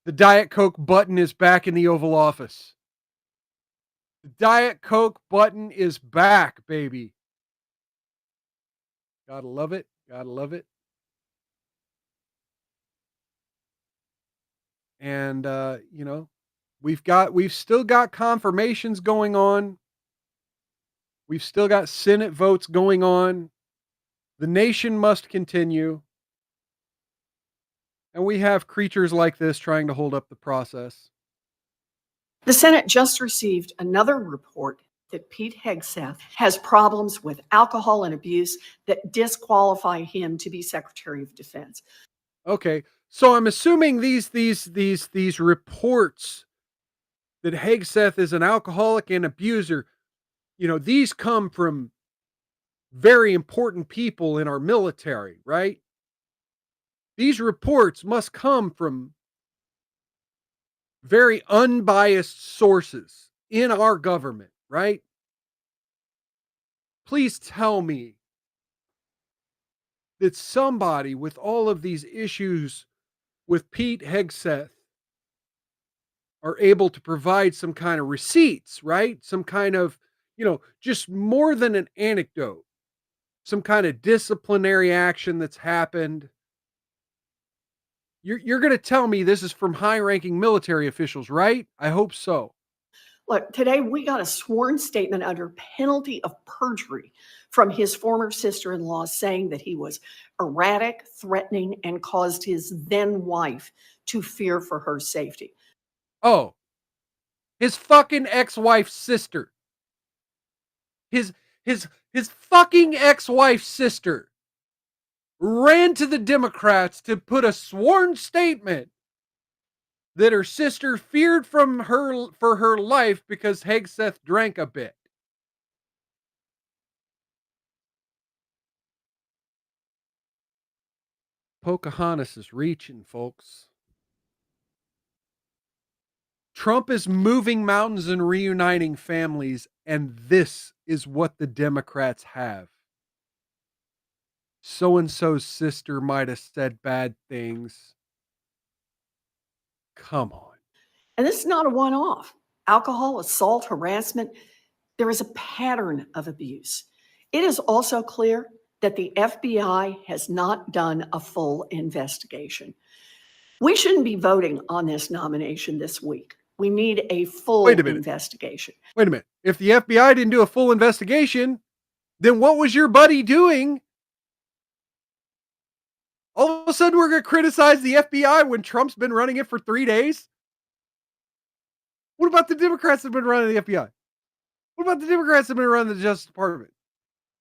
the Diet Coke button is back in the Oval Office. The Diet Coke button is back, baby. Gotta love it. Gotta love it. And, you know, we've still got confirmations going on. We've still got Senate votes going on. The nation must continue. And we have creatures like this trying to hold up the process. The Senate just received another report that Pete Hegseth has problems with alcohol and abuse that disqualify him to be Secretary of Defense. Okay, so I'm assuming these reports that Hegseth is an alcoholic and abuser, you know, these come from very important people in our military, right? These reports must come from very unbiased sources in our government, right? Please tell me that somebody with all of these issues with Pete Hegseth are able to provide some kind of receipts, right? Some kind of, you know, just more than an anecdote, some kind of disciplinary action that's happened. You're going to tell me this is from high-ranking military officials, right? I hope so. Look, today we got a sworn statement under penalty of perjury from his former sister-in-law saying that he was erratic, threatening, and caused his then wife to fear for her safety. Oh, his fucking ex-wife's sister. His fucking ex-wife's sister ran to the Democrats to put a sworn statement that her sister feared for her life because Hegseth drank a bit. Pocahontas is reaching, folks. Trump is moving mountains and reuniting families, and this is what the Democrats have. So-and-so's sister might have said bad things. Come on. And this is not a one-off. Alcohol, assault, harassment, there is a pattern of abuse. It is also clear that the FBI has not done a full investigation. We shouldn't be voting on this nomination this week. We need a full investigation. Wait a minute. If the FBI didn't do a full investigation, then what was your buddy doing? All of a sudden, we're going to criticize the FBI when Trump's been running it for 3 days? What about the Democrats that have been running the FBI? What about the Democrats that have been running the Justice Department?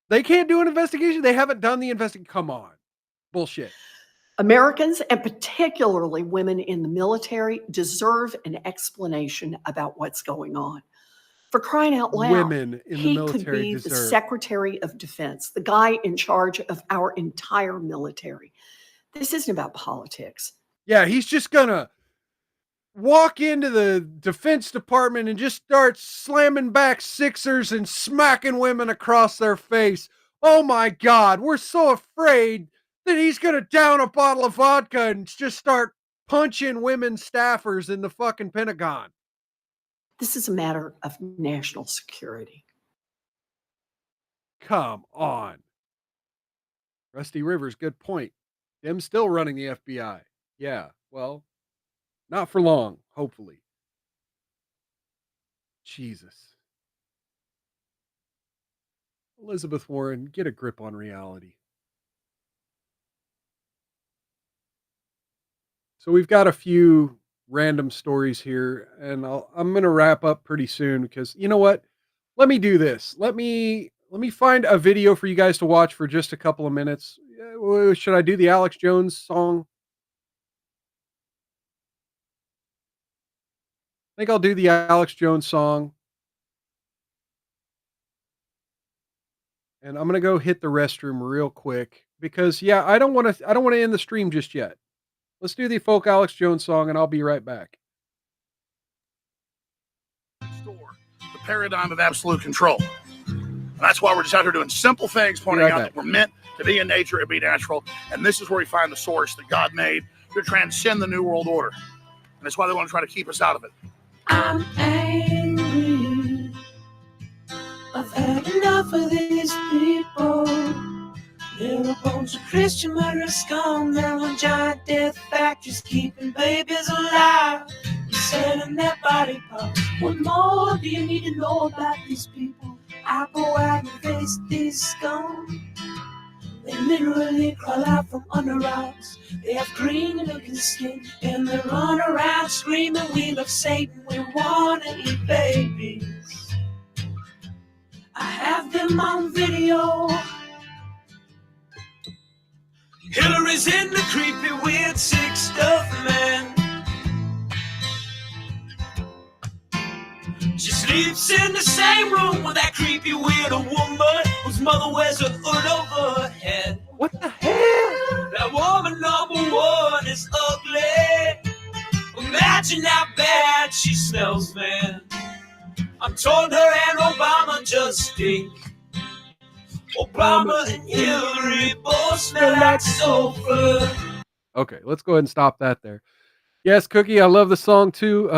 They can't do an investigation? They haven't done the investigation? Come on. Bullshit. Americans, and particularly women in the military, deserve an explanation about what's going on. For crying out loud, Women in the military he could be the deserve. Secretary of Defense, the guy in charge of our entire military. This isn't about politics. Yeah, he's just going to walk into the Defense Department and just start slamming back sixers and smacking women across their face. Oh my God, we're so afraid that he's going to down a bottle of vodka and just start punching women staffers in the fucking Pentagon. This is a matter of national security. Come on. Rusty Rivers, good point. Them still running the FBI. Yeah, well, not for long, hopefully. Jesus. Elizabeth Warren, get a grip on reality. So we've got a few random stories here, and I'm going to wrap up pretty soon because you know what? Let me do this. Let me find a video for you guys to watch for just a couple of minutes. Should I do the Alex Jones song? I think I'll do the Alex Jones song. And I'm going to go hit the restroom real quick because yeah, I don't want to end the stream just yet. Let's do the folk Alex Jones song and I'll be right back. The paradigm of absolute control. And that's why we're just out here doing simple things, pointing out that we're meant to be in nature and be natural. And this is where we find the source that God made to transcend the New World Order. And that's why they want to try to keep us out of it. I'm angry. I've had enough of these people. They're a bunch of Christian murderers, scum. They're on giant death factories, keeping babies alive, selling their body parts. What more do you need to know about these people? Apple wagon face, these scum. They literally crawl out from under rocks. They have green looking skin, and they run around screaming, we love Satan, we want to eat babies. I have them on video. Hillary's in the creepy, weird, sick stuff, man. She sleeps in the same room with that creepy, weird woman whose mother wears a hood over her head. What the hell? That woman number one is ugly. Imagine how bad she smells, man. I'm told her and Obama just stink. Obama and Hillary both smell like sulfur. Okay, let's go ahead and stop that there. Yes, Cookie, I love the song too.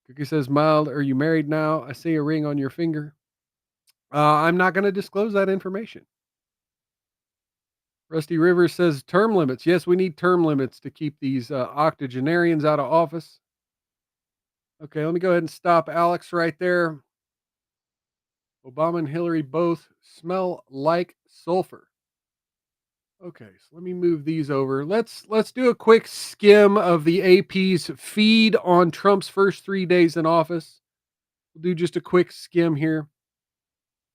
Cookie says, Mild, are you married now? I see a ring on your finger. I'm not going to disclose that information. Rusty Rivers says term limits. Yes, we need term limits to keep these octogenarians out of office. Okay, let me go ahead and stop Alex right there. Obama and Hillary both smell like sulfur. Okay, so let me move these over. Let's do a quick skim of the AP's feed on Trump's first 3 days in office. We'll do just a quick skim here.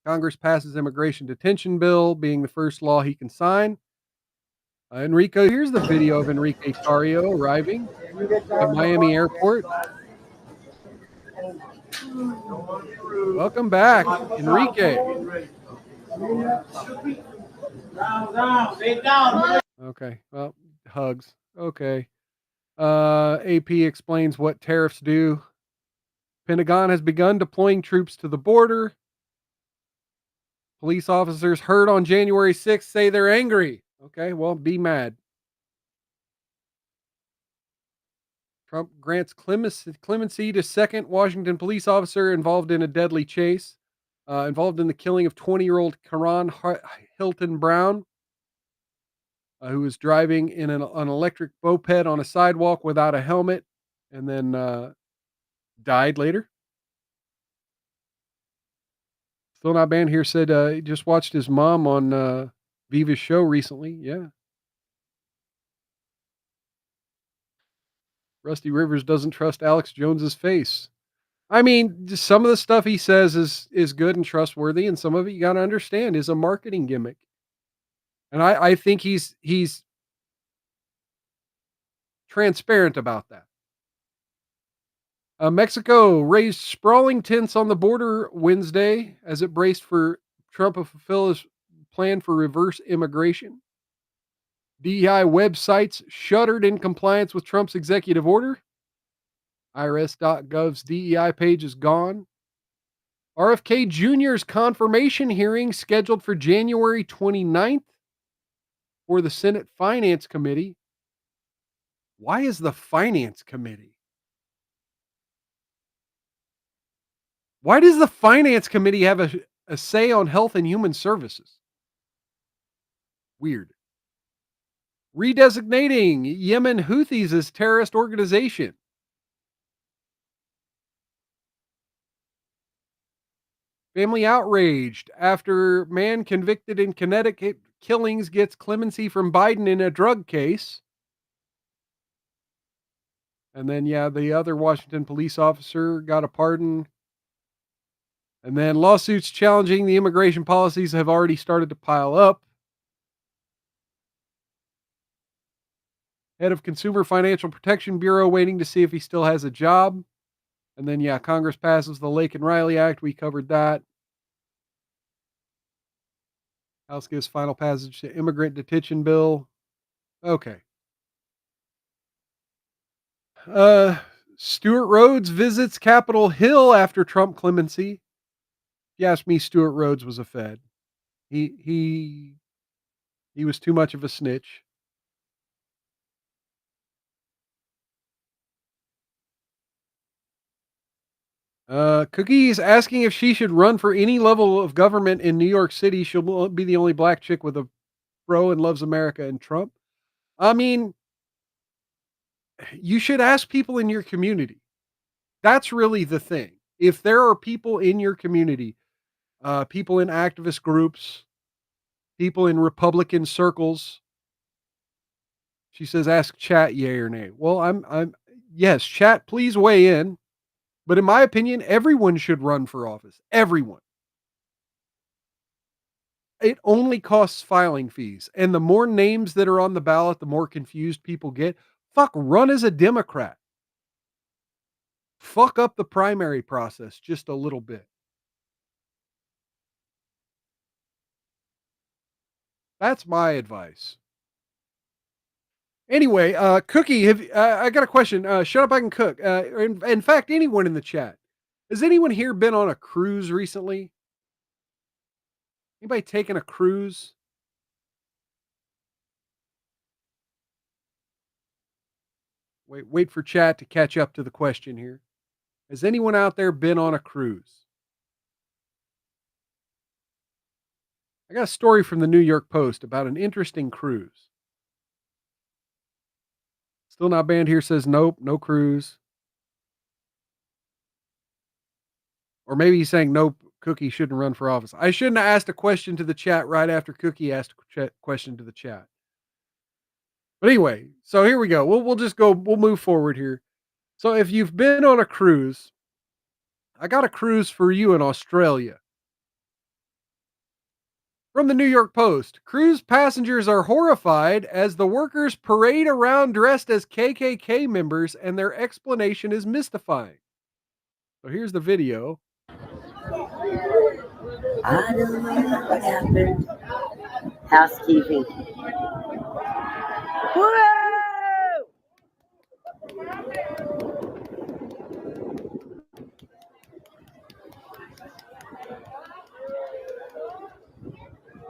Congress passes immigration detention bill, being the first law he can sign. Enrico, here's the video of Enrique Cario arriving at Miami Airport. Welcome back, Enrique. Okay, well, hugs. Okay. AP explains what tariffs do. Pentagon has begun deploying troops to the border. Police officers heard on January 6th say they're angry. Okay, well, be mad. Trump grants clemency to second Washington police officer involved in a deadly chase, involved in the killing of 20-year-old Karan Hilton Brown, who was driving in an electric moped on a sidewalk without a helmet and then died later. Still Not Banned here said he just watched his mom on Viva's show recently. Yeah. Rusty Rivers doesn't trust Alex Jones's face. I mean, just some of the stuff he says is good and trustworthy, and some of it you got to understand is a marketing gimmick. And I think he's transparent about that. Mexico raised sprawling tents on the border Wednesday as it braced for Trump to fulfill his plan for reverse immigration. DEI websites shuttered in compliance with Trump's executive order. IRS.gov's DEI page is gone. RFK Jr.'s confirmation hearing scheduled for January 29th for the Senate Finance Committee. Why is the Finance Committee? Why does the Finance Committee have a say on health and human services? Weird. Redesignating Yemen Houthis as terrorist organization. Family outraged after man convicted in Connecticut killings gets clemency from Biden in a drug case. And then, the other Washington police officer got a pardon. And then lawsuits challenging the immigration policies have already started to pile up. Head of Consumer Financial Protection Bureau waiting to see if he still has a job. And then, Congress passes the Lake and Riley Act. We covered that. House gives final passage to immigrant detention bill. Okay. Stuart Rhodes visits Capitol Hill after Trump clemency. If you ask me, Stuart Rhodes was a Fed. He was too much of a snitch. Cookie's asking if she should run for any level of government in New York City. She'll be the only black chick with a bro and loves America and Trump. I mean, you should ask people in your community. That's really the thing. If there are people in your community, people in activist groups, people in Republican circles, she says, ask chat, yay or nay. Well, yes, chat, please weigh in. But in my opinion, everyone should run for office. Everyone. It only costs filing fees. And the more names that are on the ballot, the more confused people get. Fuck, run as a Democrat. Fuck up the primary process just a little bit. That's my advice. Anyway, Cookie, I got a question. Shut up, I can cook. In fact, anyone in the chat, has anyone here been on a cruise recently? Anybody taking a cruise? Wait for chat to catch up to the question here. Has anyone out there been on a cruise? I got a story from the New York Post about an interesting cruise. Still Not Banned here says nope, no cruise. Or maybe he's saying nope, Cookie shouldn't run for office. I shouldn't have asked a question to the chat right after Cookie asked a question to the chat. But anyway, so here we go. We'll move forward here. So if you've been on a cruise, I got a cruise for you in Australia. From the New York Post, cruise passengers are horrified as the workers parade around dressed as KKK members, and their explanation is mystifying. So here's the video. I don't know what happened. Housekeeping. Whoa!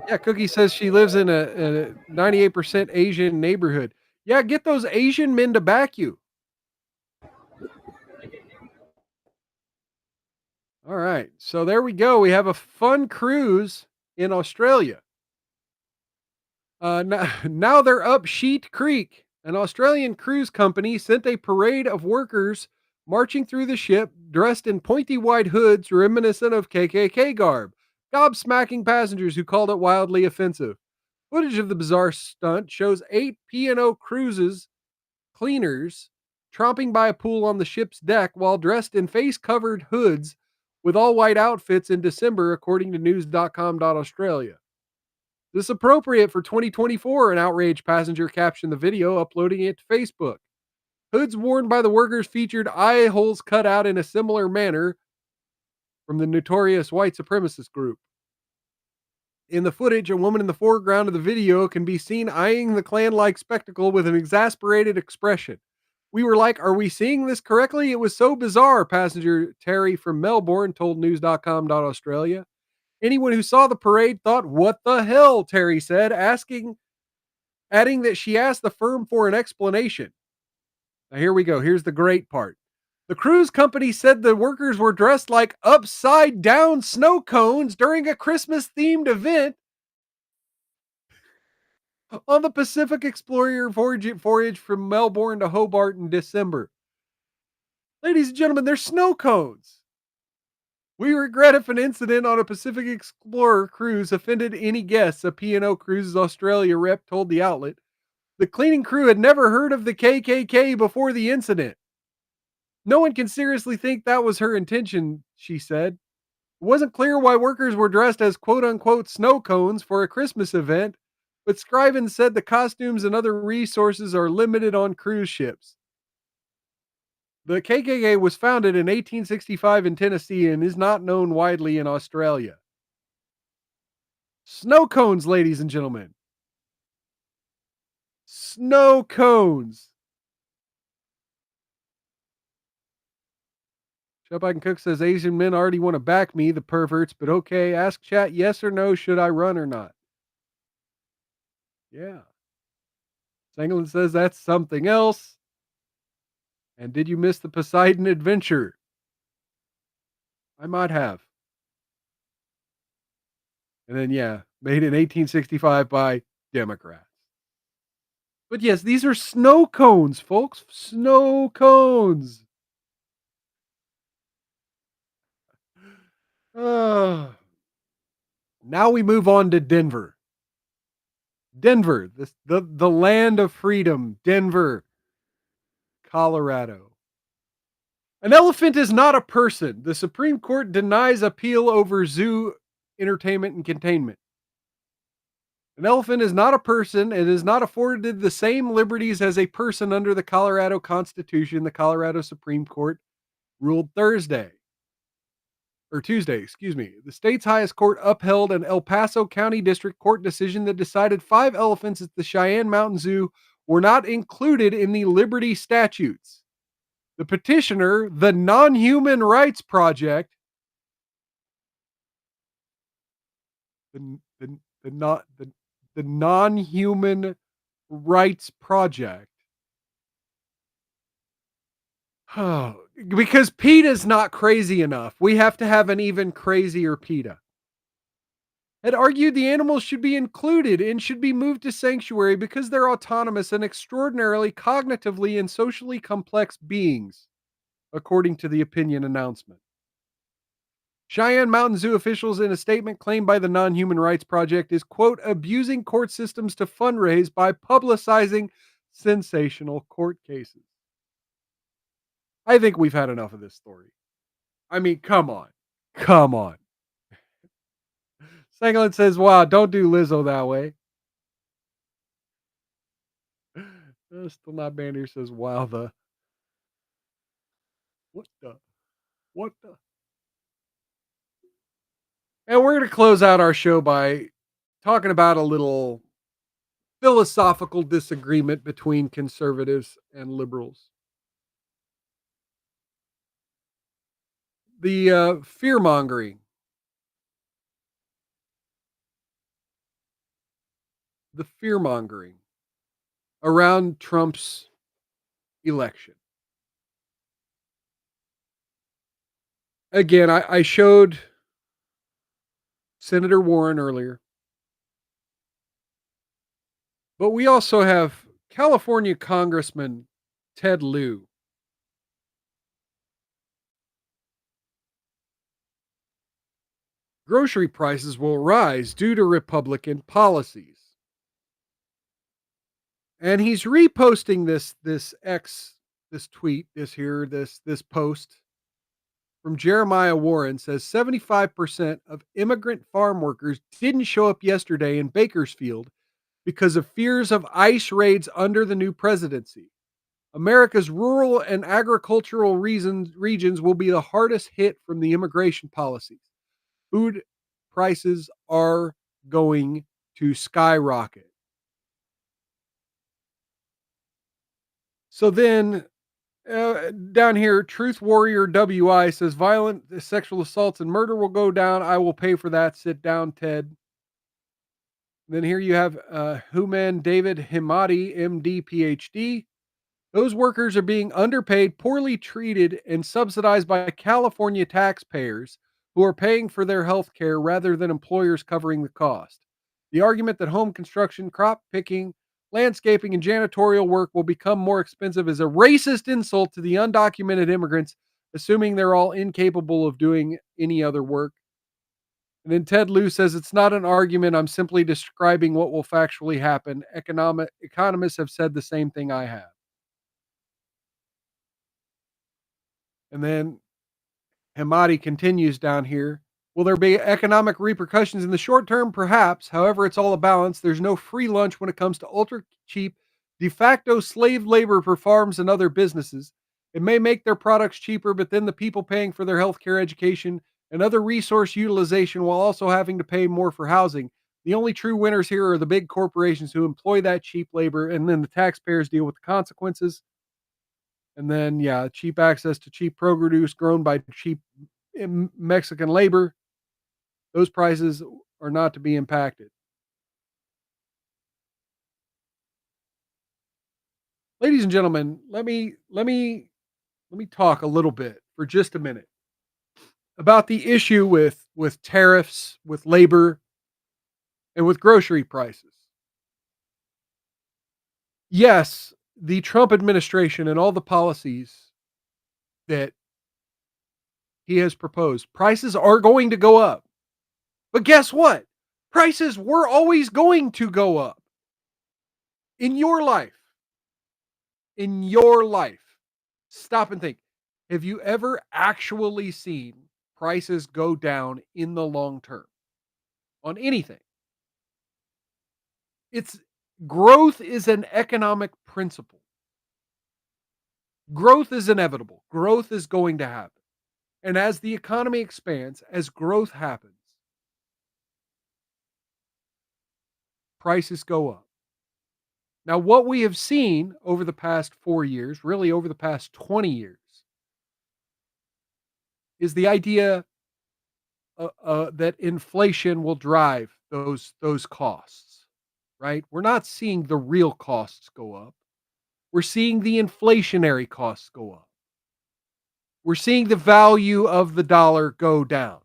Yeah, Cookie says she lives in a 98% Asian neighborhood. Yeah, get those Asian men to back you. All right, so there we go. We have a fun cruise in Australia. Now they're up Sheet Creek. An Australian cruise company sent a parade of workers marching through the ship dressed in pointy white hoods reminiscent of KKK garb, gobsmacking passengers who called it wildly offensive. Footage of the bizarre stunt shows 8 P&O Cruises cleaners tromping by a pool on the ship's deck while dressed in face-covered hoods with all-white outfits in December, according to news.com.australia. This appropriate for 2024, an outraged passenger captioned the video, uploading it to Facebook. Hoods worn by the workers featured eye holes cut out in a similar manner from the notorious white supremacist group. In the footage, a woman in the foreground of the video can be seen eyeing the Klan-like spectacle with an exasperated expression. We were like, are we seeing this correctly? It was so bizarre, passenger Terry from Melbourne told news.com.australia. Anyone who saw the parade thought, what the hell, Terry said, adding that she asked the firm for an explanation. Now here we go. Here's the great part. The cruise company said the workers were dressed like upside down snow cones during a Christmas themed event on the Pacific Explorer voyage from Melbourne to Hobart in December. Ladies and gentlemen, they're snow cones. We regret if an incident on a Pacific Explorer cruise offended any guests, a P&O Cruises Australia rep told the outlet. The cleaning crew had never heard of the KKK before the incident. No one can seriously think that was her intention, she said. It wasn't clear why workers were dressed as quote-unquote snow cones for a Christmas event, but Scriven said the costumes and other resources are limited on cruise ships. The KKK was founded in 1865 in Tennessee and is not known widely in Australia. Snow cones, ladies and gentlemen. Snow cones. Shop I Can Cook says Asian men already want to back me, the perverts, but okay, ask chat yes or no, should I run or not? Yeah. Sangolin says that's something else. And did you miss the Poseidon adventure? I might have. And then, yeah, made in 1865 by Democrats. But yes, these are snow cones, folks. Snow cones. Now we move on to Denver. Denver, the land of freedom. Denver, Colorado. An elephant is not a person. The Supreme Court denies appeal over zoo entertainment and containment. An elephant is not a person and is not afforded the same liberties as a person under the Colorado Constitution, the Colorado Supreme Court ruled Tuesday. The state's highest court upheld an El Paso County District Court decision that decided 5 elephants at the Cheyenne Mountain Zoo were not included in the liberty statutes. The petitioner, the Non-Human Rights Project, the Non-Human Rights Project. Oh, because PETA's not crazy enough. We have to have an even crazier PETA. Had argued the animals should be included and should be moved to sanctuary because they're autonomous and extraordinarily cognitively and socially complex beings, according to the opinion announcement. Cheyenne Mountain Zoo officials in a statement claimed by the Non-Human Rights Project is, quote, abusing court systems to fundraise by publicizing sensational court cases. I think we've had enough of this story. I mean, come on. Come on. Sanglin says, wow, don't do Lizzo that way. Still not banned here says, wow, what the? And we're going to close out our show by talking about a little philosophical disagreement between conservatives and liberals. The fear mongering. The fear mongering around Trump's election. Again, I showed Senator Warren earlier, but we also have California Congressman Ted Lieu. Grocery prices will rise due to Republican policies. And he's reposting this tweet, this post from Jeremiah Warren says 75% of immigrant farm workers didn't show up yesterday in Bakersfield because of fears of ICE raids under the new presidency. America's rural and agricultural regions will be the hardest hit from the immigration policies. Food prices are going to skyrocket. So then down here, Truth Warrior WI says violent sexual assaults and murder will go down. I will pay for that. Sit down, Ted. Then here you have Human David Himadi, MD, PhD. Those workers are being underpaid, poorly treated, and subsidized by California taxpayers who are paying for their health care rather than employers covering the cost. The argument that home construction, crop picking, landscaping, and janitorial work will become more expensive is a racist insult to the undocumented immigrants, assuming they're all incapable of doing any other work. And then Ted Lieu says it's not an argument. I'm simply describing what will factually happen. Economists have said the same thing I have. And then Hamadi continues down here. Will there be economic repercussions in the short term? Perhaps. However, it's all a balance. There's no free lunch when it comes to ultra cheap, de facto slave labor for farms and other businesses. It may make their products cheaper, but then the people paying for their healthcare, education, and other resource utilization while also having to pay more for housing. The only true winners here are the big corporations who employ that cheap labor, and then the taxpayers deal with the consequences. And then, cheap access to cheap produce grown by cheap Mexican labor. Those prices are not to be impacted. Ladies and gentlemen, let me talk a little bit for just a minute about the issue with tariffs, with labor, and with grocery prices. Yes, the Trump administration and all the policies that he has proposed, prices are going to go up. But guess what? Prices were always going to go up. In your life, stop and think. Have you ever actually seen prices go down in the long term on anything? Growth is an economic principle. Growth is inevitable. Growth is going to happen. And as the economy expands, as growth happens, prices go up. Now, what we have seen over the past 4 years, really over the past 20 years, is the idea that inflation will drive those costs, right? We're not seeing the real costs go up. We're seeing the inflationary costs go up. We're seeing the value of the dollar go down.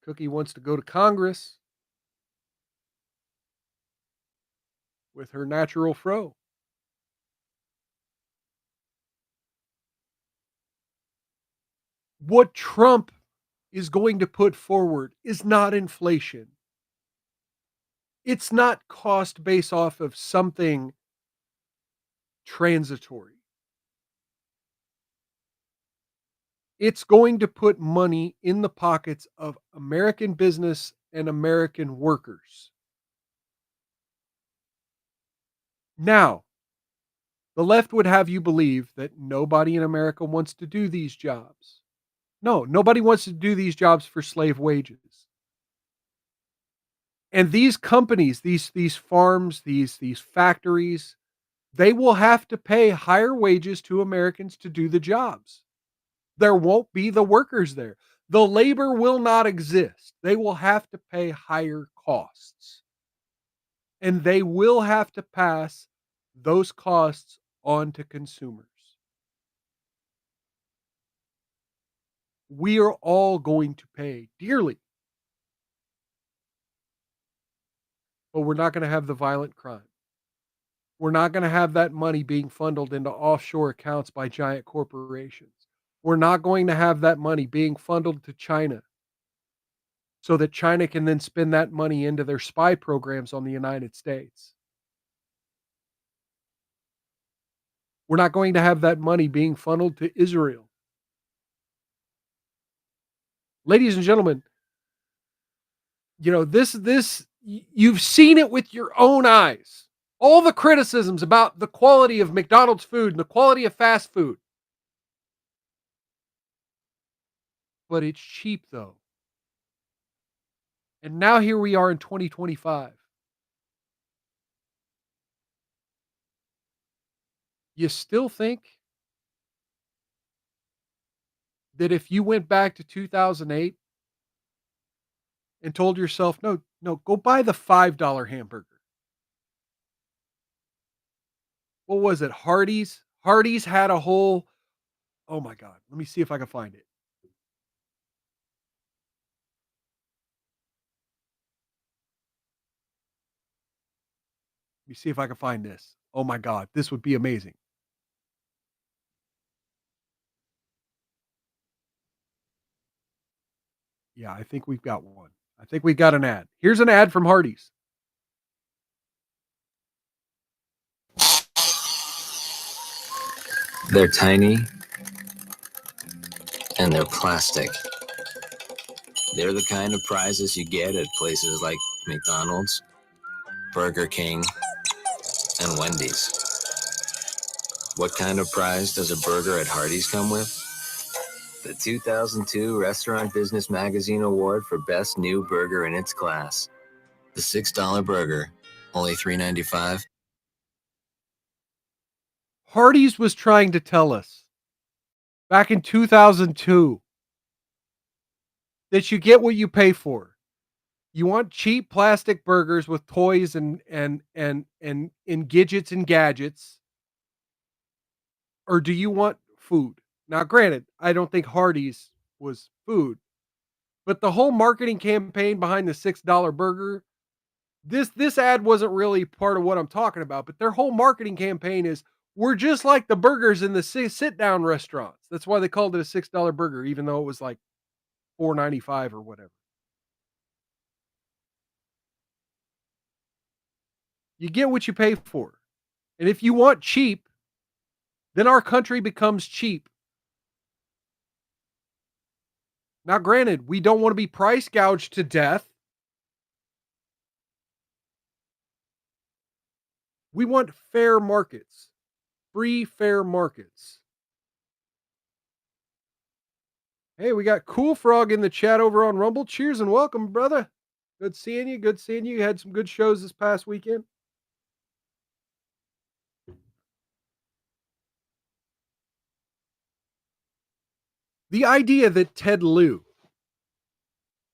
Cookie wants to go to Congress with her natural fro. What Trump is going to put forward is not inflation. It's not cost based off of something transitory. it's going to put money in the pockets of American business and American workers. Now, the left would have you believe that nobody in America wants to do these jobs. No, nobody wants to do these jobs for slave wages. And these companies, these farms, these factories, they will have to pay higher wages to Americans to do the jobs. There won't be the workers there. The labor will not exist. They will have to pay higher costs. And they will have to pass those costs on to consumers. We are all going to pay dearly. But we're not going to have the violent crime. We're not going to have that money being funneled into offshore accounts by giant corporations. We're not going to have that money being funneled to China so that China can then spend that money into their spy programs on the United States. We're not going to have that money being funneled to Israel. Ladies and gentlemen, you've seen it with your own eyes. All the criticisms about the quality of McDonald's food and the quality of fast food. But it's cheap though. And now here we are in 2025. You still think that if you went back to 2008 and told yourself, no, go buy the $5 hamburger. What was it? Hardee's? Hardee's had a whole, oh my God, let me see if I can find it. Let me see if I can find this. Oh my God, this would be amazing. Yeah, I think we've got one. I think we got an ad. Here's an ad from Hardee's. They're tiny and they're plastic. They're the kind of prizes you get at places like McDonald's, Burger King, and Wendy's. What kind of prize does a burger at Hardee's come with? The 2002 Restaurant Business Magazine Award for Best New Burger in its class. The $6 burger, only $3.95. Hardee's was trying to tell us back in 2002 that you get what you pay for. You want cheap plastic burgers with toys and gadgets and gadgets, or do you want food? Now, granted, I don't think Hardee's was food, but the whole marketing campaign behind the $6 burger, this ad wasn't really part of what I'm talking about, but their whole marketing campaign is, we're just like the burgers in the sit-down restaurants. That's why they called it a $6 burger, even though it was like $4.95 or whatever. You get what you pay for. And if you want cheap, then our country becomes cheap. Now, granted, we don't want to be price gouged to death. We want fair markets, free, fair markets. Hey, we got Cool Frog in the chat over on Rumble. Cheers and welcome, brother. Good seeing you. Good seeing you. You had some good shows this past weekend. The idea that Ted Lieu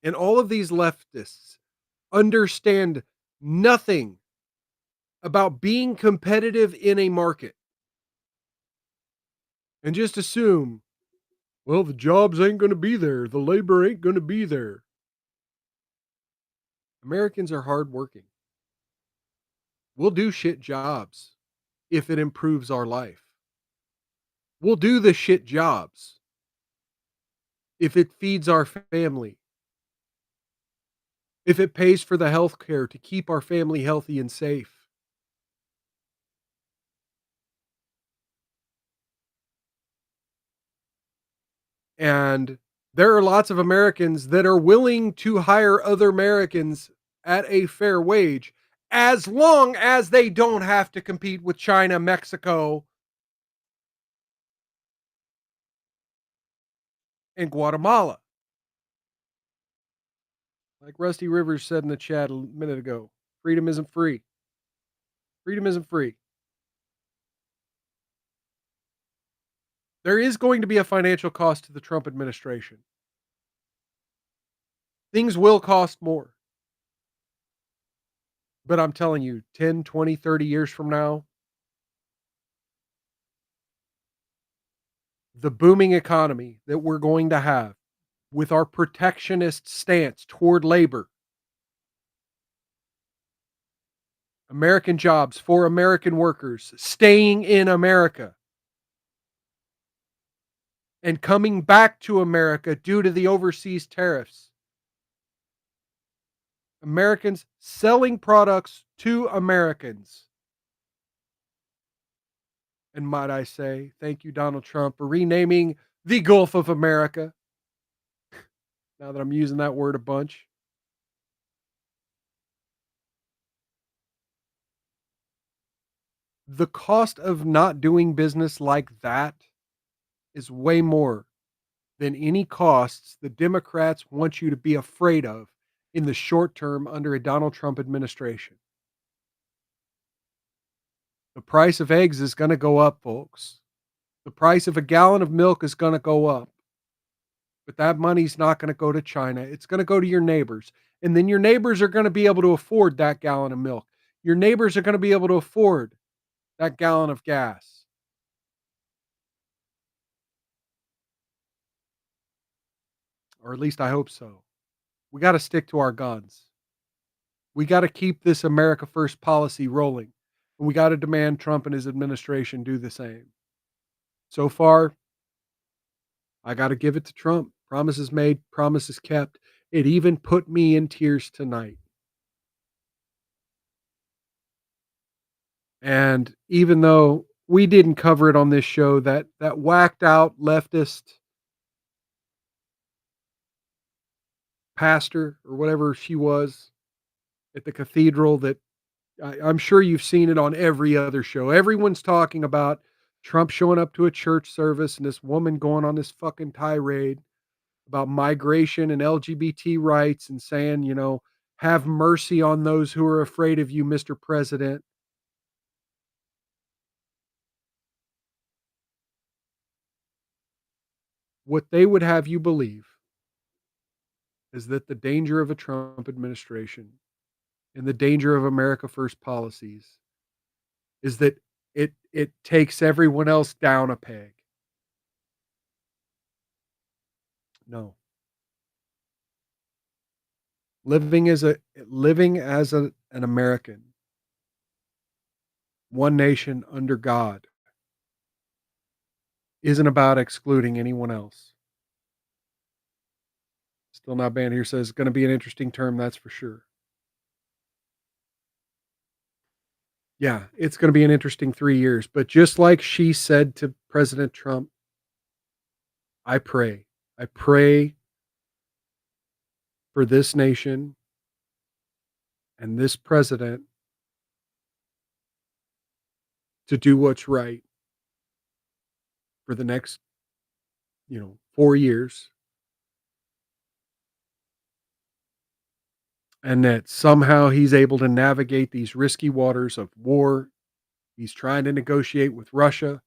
and all of these leftists understand nothing about being competitive in a market and just assume, well, the jobs ain't going to be there. The labor ain't going to be there. Americans are hardworking. We'll do shit jobs if it improves our life. We'll do the shit jobs if it feeds our family. If it pays for the health care to keep our family healthy and safe. And there are lots of Americans that are willing to hire other Americans at a fair wage, as long as they don't have to compete with China, Mexico, and Guatemala. Like Rusty Rivers said in the chat a minute ago, freedom isn't free. Freedom isn't free. There is going to be a financial cost to the Trump administration. Things will cost more. But I'm telling you, 10, 20, 30 years from now, the booming economy that we're going to have with our protectionist stance toward labor, American jobs for American workers, staying in America, and coming back to America due to the overseas tariffs. Americans selling products to Americans. And might I say, thank you, Donald Trump, for renaming the Gulf of America. Now that I'm using that word a bunch. The cost of not doing business like that is way more than any costs the Democrats want you to be afraid of in the short term under a Donald Trump administration. The price of eggs is going to go up, folks. The price of a gallon of milk is going to go up. But that money's not going to go to China. It's going to go to your neighbors. And then your neighbors are going to be able to afford that gallon of milk. Your neighbors are going to be able to afford that gallon of gas. Or at least I hope so. We got to stick to our guns. We got to keep this America First policy rolling. And we got to demand Trump and his administration do the same. So far, I got to give it to Trump. Promises made, promises kept. It even put me in tears tonight. And even though we didn't cover it on this show, that whacked out leftist pastor or whatever she was at the cathedral, that I'm sure you've seen it on every other show. Everyone's talking about Trump showing up to a church service and this woman going on this fucking tirade about migration and LGBT rights and saying, you know, have mercy on those who are afraid of you, Mr. President. What they would have you believe is that the danger of a Trump administration and the danger of America First policies is that it takes everyone else down a peg. No. Living as an American, one nation under God, isn't about excluding anyone else. Still Not Banned here says it's going to be an interesting term, that's for sure. Yeah, it's going to be an interesting 3 years. But just like she said to President Trump, I pray for this nation and this president to do what's right for the next, 4 years. And that somehow he's able to navigate these risky waters of war. He's trying to negotiate with Russia.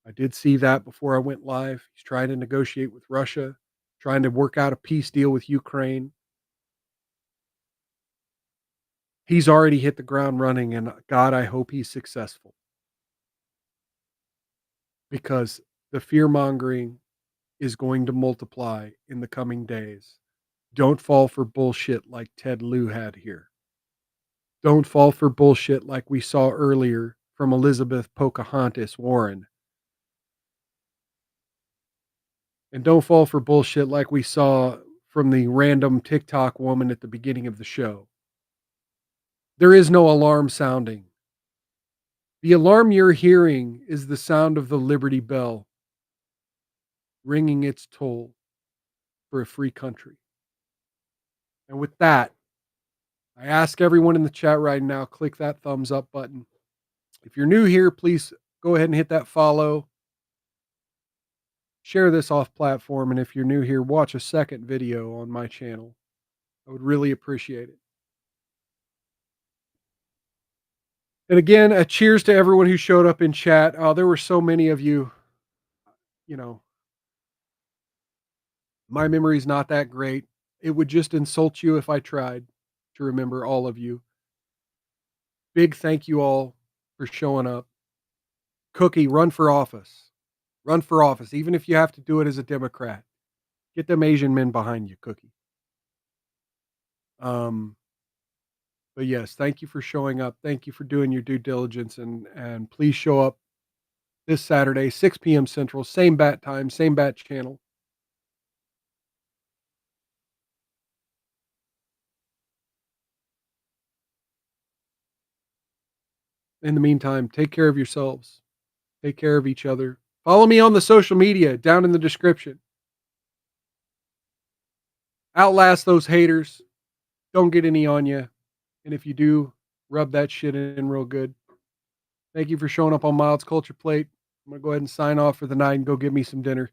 I did see that before I went live. He's trying to negotiate with Russia, trying to work out a peace deal with Ukraine. He's already hit the ground running, and God, I hope he's successful. Because the fear-mongering is going to multiply in the coming days. Don't fall for bullshit like Ted Lieu had here. Don't fall for bullshit like we saw earlier from Elizabeth Pocahontas Warren. And don't fall for bullshit like we saw from the random TikTok woman at the beginning of the show. There is no alarm sounding. The alarm you're hearing is the sound of the Liberty Bell. ringing its toll for a free country. And with that, I ask everyone in the chat right now, click that thumbs up button. If you're new here, please go ahead and hit that follow. Share this off platform. And if you're new here, watch a second video on my channel. I would really appreciate it. And again, a cheers to everyone who showed up in chat. There were so many of you. You know, my memory's not that great. It would just insult you if I tried to remember all of you. Big thank you all for showing up. Cookie, run for office. Run for office, even if you have to do it as a Democrat. Get them Asian men behind you, Cookie. But yes, thank you for showing up. Thank you for doing your due diligence, and please show up this Saturday, 6 p.m. Central, same bat time, same bat channel. In the meantime, take care of yourselves. Take care of each other. Follow me on the social media down in the description. Outlast those haters. Don't get any on you. And if you do, rub that shit in real good. Thank you for showing up on Mild's Culture Plate. I'm going to go ahead and sign off for the night and go get me some dinner.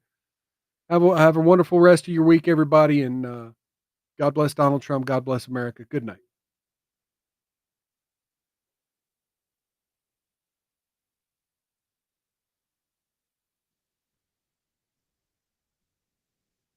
Have a wonderful rest of your week, everybody. And God bless Donald Trump. God bless America. Good night.